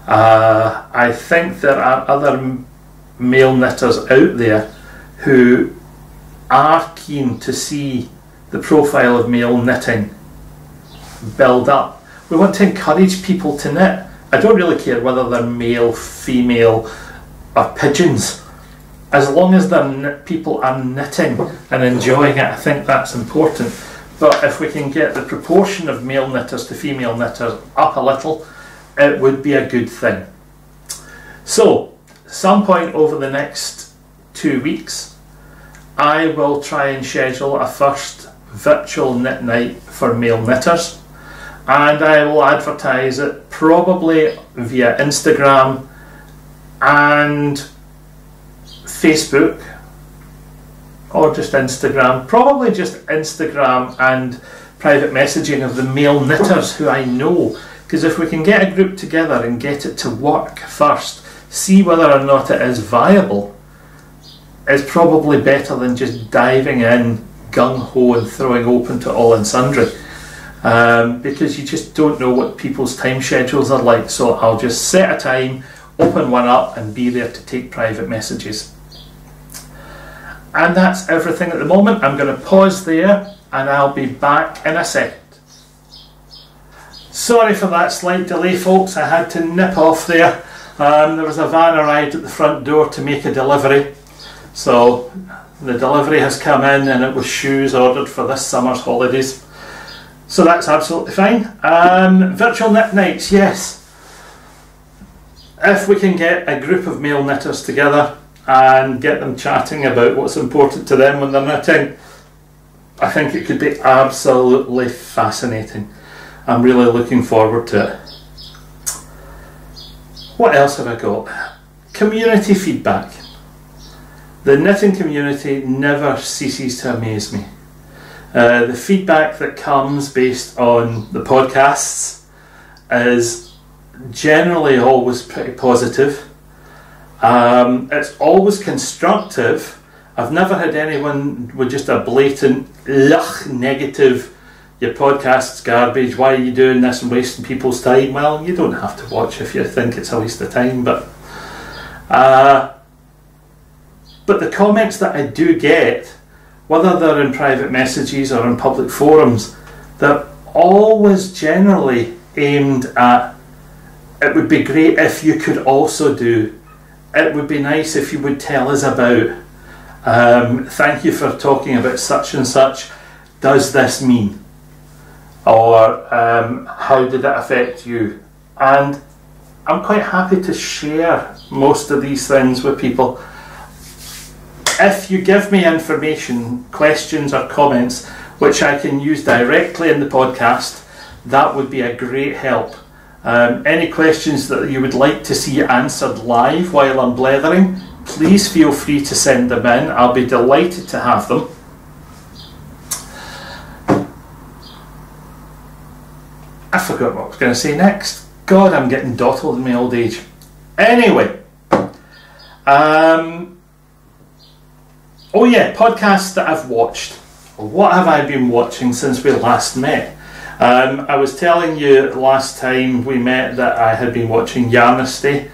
I think there are other male knitters out there who are keen to see the profile of male knitting build up. We want to encourage people to knit. I don't really care whether they're male, female or pigeons. As long as people are knitting and enjoying it, I think that's important. But if we can get the proportion of male knitters to female knitters up a little, it would be a good thing. So, some point over the next 2 weeks, I will try and schedule a first virtual knit night for male knitters, and I will advertise it probably via Instagram and Facebook, or just Instagram, probably just Instagram and private messaging of the male knitters who I know, because if we can get a group together and get it to work first, see whether or not it is viable, is probably better than just diving in gung-ho and throwing open to all and sundry, because you just don't know what people's time schedules are like. So I'll just set a time, open one up and be there to take private messages. And that's everything at the moment. I'm going to pause there and I'll be back in a second. Sorry for that slight delay, folks. I had to nip off there. There was a van arrived at the front door to make a delivery. So the delivery has come in and it was shoes ordered for this summer's holidays. So that's absolutely fine. Virtual knit nights, yes. If we can get a group of male knitters together and get them chatting about what's important to them when they're knitting, I think it could be absolutely fascinating. I'm really looking forward to it. What else have I got? Community feedback. The knitting community never ceases to amaze me. The feedback that comes based on the podcasts is generally always pretty positive. It's always constructive. I've never had anyone with just a blatant negative, your podcast's garbage, why are you doing this and wasting people's time? Well, you don't have to watch if you think it's a waste of time, but the comments that I do get, whether they're in private messages or in public forums, they're always generally aimed at, it would be great if you could also do, it would be nice if you would tell us about, thank you for talking about such and such, does this mean? Or how did it affect you? And I'm quite happy to share most of these things with people. If you give me information, questions or comments which I can use directly in the podcast, that would be a great help. Any questions that you would like to see answered live while I'm blethering, please feel free to send them in. I'll be delighted to have them. I forgot what I was going to say next. God, I'm getting dottled in my old age. Anyway, oh yeah, podcasts that I've watched. What have I been watching since we last met? I was telling you last time we met that I had been watching Yarnesty,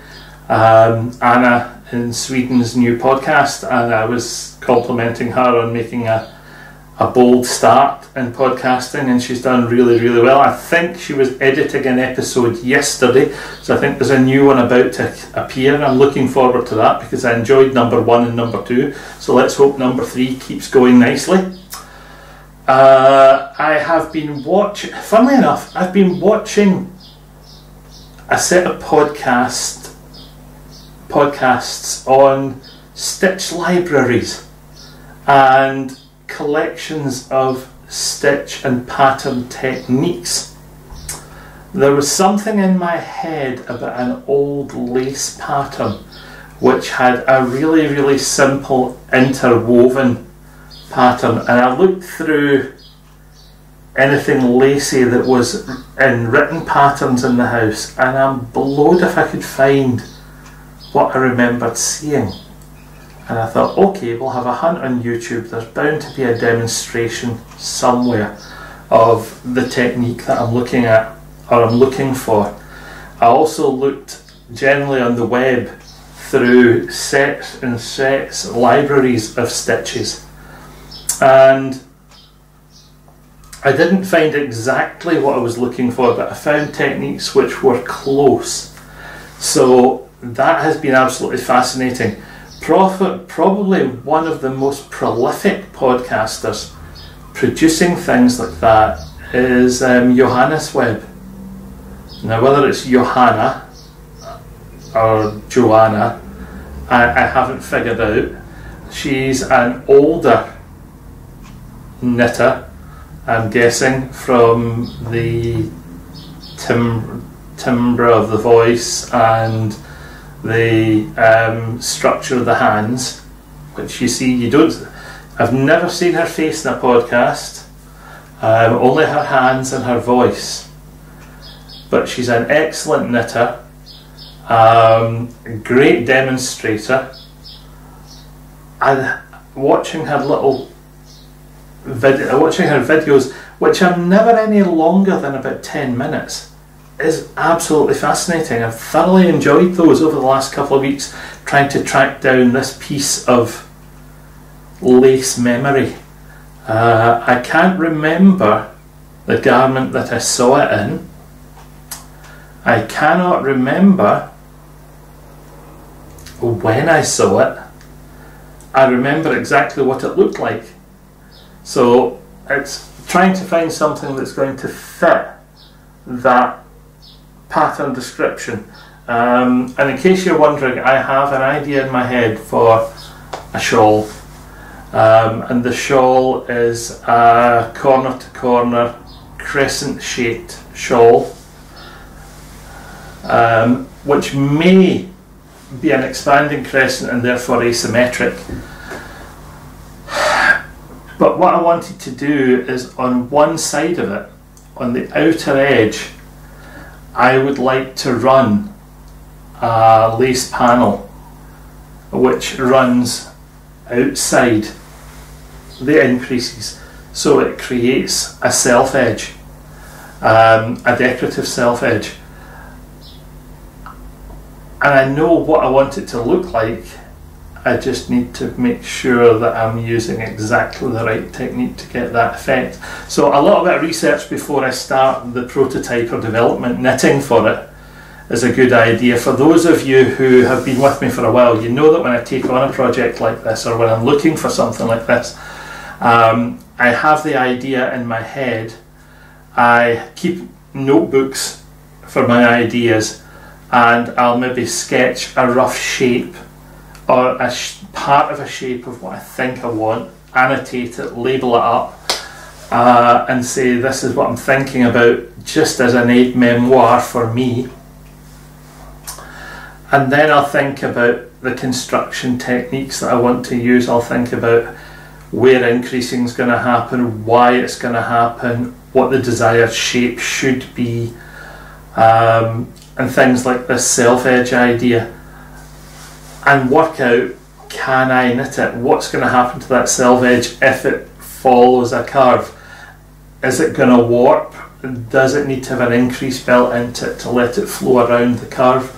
Anna in Sweden's new podcast, and I was complimenting her on making a bold start in podcasting, and she's done really, really well. I think she was editing an episode yesterday, so I think there's a new one about to appear. I'm looking forward to that because I enjoyed number 1 and number 2, so let's hope number 3 keeps going nicely. I have been watching, funnily enough, I've been watching a set of podcasts on stitch libraries and collections of stitch and pattern techniques. There was something in my head about an old lace pattern which had a really, really simple interwoven pattern, and I looked through anything lacy that was in written patterns in the house, and I'm blowed if I could find what I remembered seeing. And I thought, okay, we'll have a hunt on YouTube. There's bound to be a demonstration somewhere of the technique that I'm looking at, or I'm looking for. I also looked generally on the web through sets and sets, libraries of stitches, and I didn't find exactly what I was looking for, but I found techniques which were close. So that has been absolutely fascinating. Probably one of the most prolific podcasters producing things like that is Johanna's Web. Now, whether it's Johanna or Joanna, I haven't figured out. She's an older knitter, I'm guessing, from the timbre of the voice and the structure of the hands, which you see, I've never seen her face in a podcast, only her hands and her voice. But she's an excellent knitter, a great demonstrator, and watching her videos, which are never any longer than about 10 minutes, is absolutely fascinating. I've thoroughly enjoyed those over the last couple of weeks, trying to track down this piece of lace memory. I can't remember the garment that I saw it in. I cannot remember when I saw it. I remember exactly what it looked like. So it's trying to find something that's going to fit that pattern description. And in case you're wondering, I have an idea in my head for a shawl, and the shawl is a corner to corner crescent shaped shawl, which may be an expanding crescent and therefore asymmetric. But what I wanted to do is, on one side of it, on the outer edge, I would like to run a lace panel which runs outside the increases, so it creates a self edge, a decorative self edge. And I know what I want it to look like. I just need to make sure that I'm using exactly the right technique to get that effect. So a little bit of research before I start the prototype or development knitting for it is a good idea. For those of you who have been with me for a while, you know that when I take on a project like this, or when I'm looking for something like this, I have the idea in my head. I keep notebooks for my ideas, and I'll maybe sketch a rough shape or a part of a shape of what I think I want, annotate it, label it up, and say this is what I'm thinking about, just as an aide-memoire for me. And then I'll think about the construction techniques that I want to use. I'll think about where increasing is going to happen, why it's going to happen, what the desired shape should be, and things like this self-edge idea. And work out, can I knit it? What's going to happen to that self-edge if it follows a curve? Is it going to warp? Does it need to have an increase built into it to let it flow around the curve?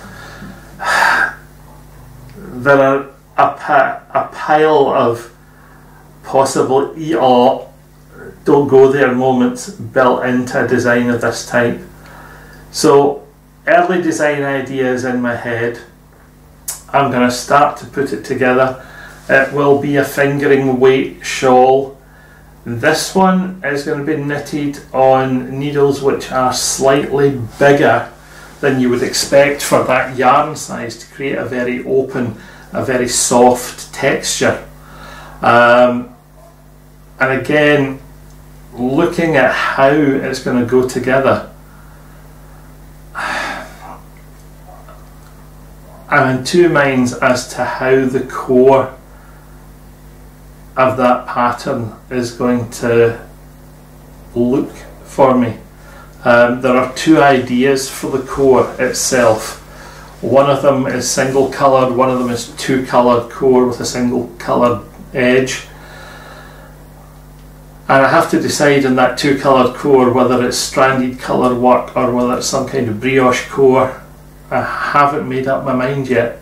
There are a pile of possible don't go there moments built into a design of this type. So early design ideas in my head. I'm going to start to put it together. It will be a fingering weight shawl. This one is going to be knitted on needles which are slightly bigger than you would expect for that yarn size, to create a very open, a very soft texture. And again, looking at how it's going to go together, I'm in two minds as to how the core of that pattern is going to look for me. There are two ideas for the core itself. One of them is single coloured, one of them is two coloured core with a single coloured edge. And I have to decide in that two coloured core whether it's stranded colour work or whether it's some kind of brioche core. I haven't made up my mind yet.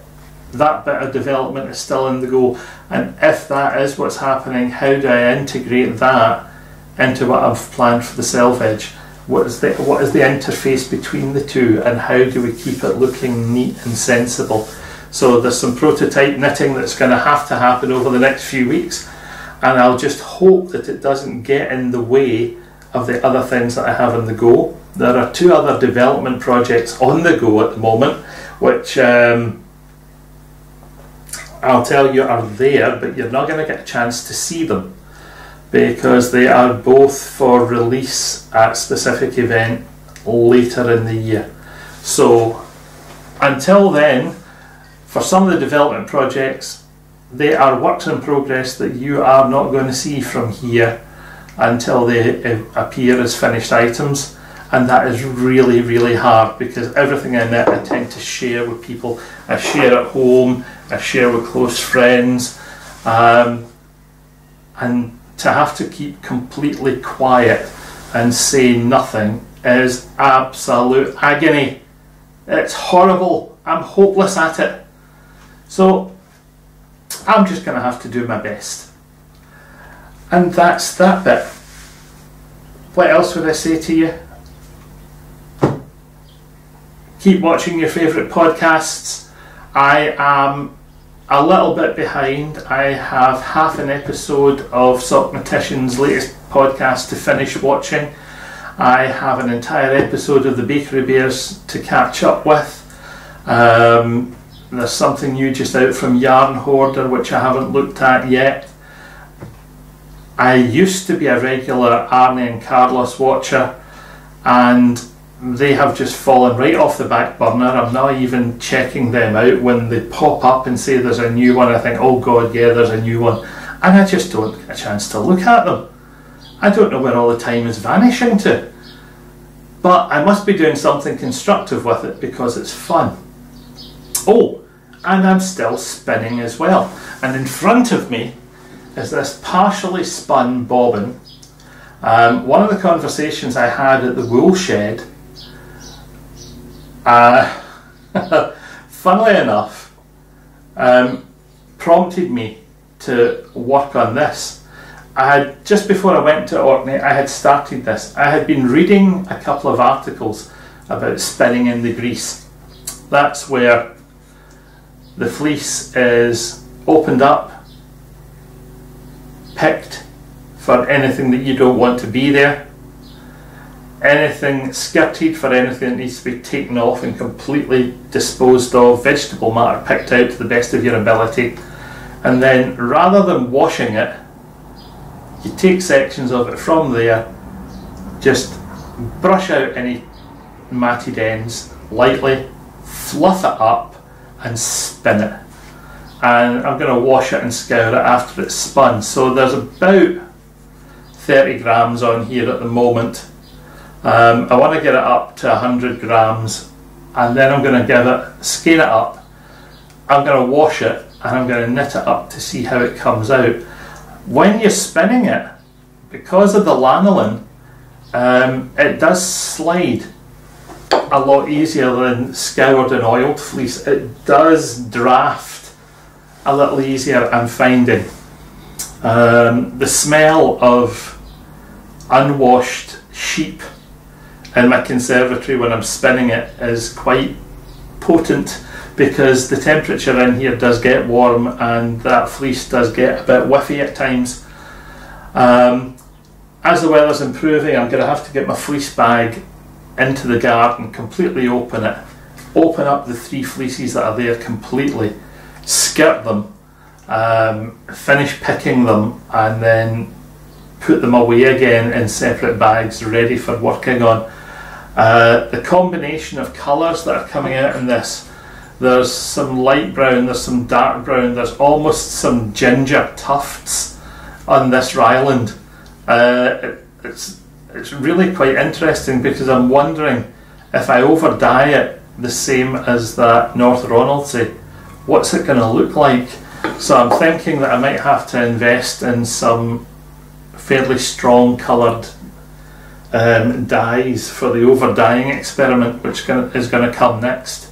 That bit of development is still in the go, and if that is what's happening, how do I integrate that into what I've planned for the selvedge? What is the interface between the two, and how do we keep it looking neat and sensible? So there's some prototype knitting that's going to happen over the next few weeks, and I'll just hope that it doesn't get in the way of the other things that I have on the go. There are two other development projects on the go at the moment, which I'll tell you are there, but you're not going to get a chance to see them because they are both for release at specific event later in the year. So until then, for some of the development projects, they are works in progress that you are not going to see from here until they appear as finished items, and that is really, really hard because everything in it I tend to share with people. I share at home, I share with close friends, and to have to keep completely quiet and say nothing is absolute agony. It's horrible. I'm hopeless at it. So I'm just going to have to do my best. And that's that bit. What else would I say to you? Keep watching your favourite podcasts. I am a little bit behind. I have half an episode of Sockmatician's latest podcast to finish watching. I have an entire episode of the Bakery Bears to catch up with. There's something new just out from Yarn Hoarder which I haven't looked at yet. I used to be a regular Arnie and Carlos watcher, and they have just fallen right off the back burner. I'm not even checking them out. When they pop up and say there's a new one, I think, oh god, yeah, there's a new one. And I just don't get a chance to look at them. I don't know where all the time is vanishing to. But I must be doing something constructive with it because it's fun. Oh, and I'm still spinning as well. And in front of me is this partially spun bobbin. One of the conversations I had at the wool shed, funnily enough, prompted me to work on this. Just before I went to Orkney, I had started this. I had been reading a couple of articles about spinning in the grease. That's where the fleece is opened up, picked for anything that you don't want to be there, anything skirted for anything that needs to be taken off and completely disposed of, vegetable matter picked out to the best of your ability, and then rather than washing it, you take sections of it from there, just brush out any matted ends lightly, fluff it up and spin it. And I'm going to wash it and scour it after it's spun. So there's about 30 grams on here at the moment. I want to get it up to 100 grams, and then I'm going to skein it up. I'm going to wash it and I'm going to knit it up to see how it comes out. When you're spinning it, because of the lanolin, it does slide a lot easier than scoured and oiled fleece. It does draft a little easier, I'm finding. The smell of unwashed sheep in my conservatory when I'm spinning it is quite potent, because the temperature in here does get warm and that fleece does get a bit whiffy at times. As the weather's improving, I'm going to have to get my fleece bag into the garden, completely open it, open up the 3 fleeces that are there completely, skirt them, finish picking them, and then put them away again in separate bags ready for working on. The combination of colours that are coming out in this, there's some light brown, there's some dark brown, there's almost some ginger tufts on this Ryland. It's really quite interesting, because I'm wondering if I over dye it the same as that North Ronaldsay, what's it going to look like? So I'm thinking that I might have to invest in some fairly strong coloured dyes for the over dyeing experiment, which is going to come next.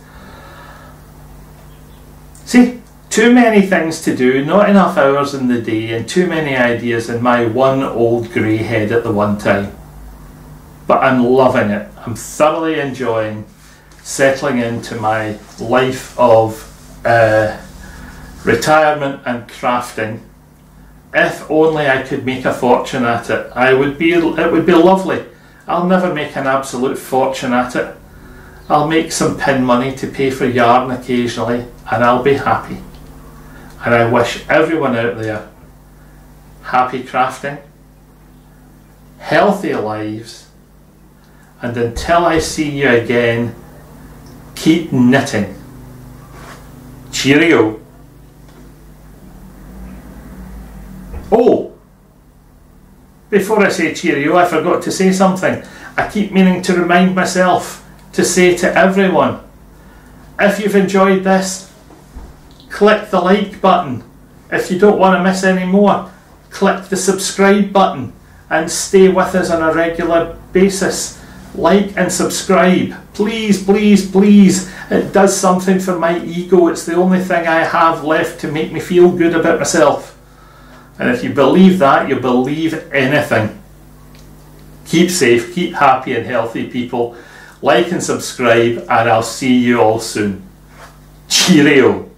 See, too many things to do, not enough hours in the day, and too many ideas in my one old grey head at the one time. But I'm loving it. I'm thoroughly enjoying settling into my life of retirement and crafting. If only I could make a fortune at it, it would be lovely. I'll never make an absolute fortune at it. I'll make some pin money to pay for yarn occasionally, and I'll be happy. And I wish everyone out there happy crafting, healthy lives, and until I see you again, keep knitting. Cheerio. Oh, before I say cheerio, I forgot to say something. I keep meaning to remind myself to say to everyone, if you've enjoyed this, click the like button. If you don't want to miss any more, click the subscribe button and stay with us on a regular basis. Like and subscribe, please, please, please. It does something for my ego. It's the only thing I have left to make me feel good about myself. And if you believe that, you believe anything. Keep safe, keep happy and healthy, people. Like and subscribe, and I'll see you all soon. Cheerio.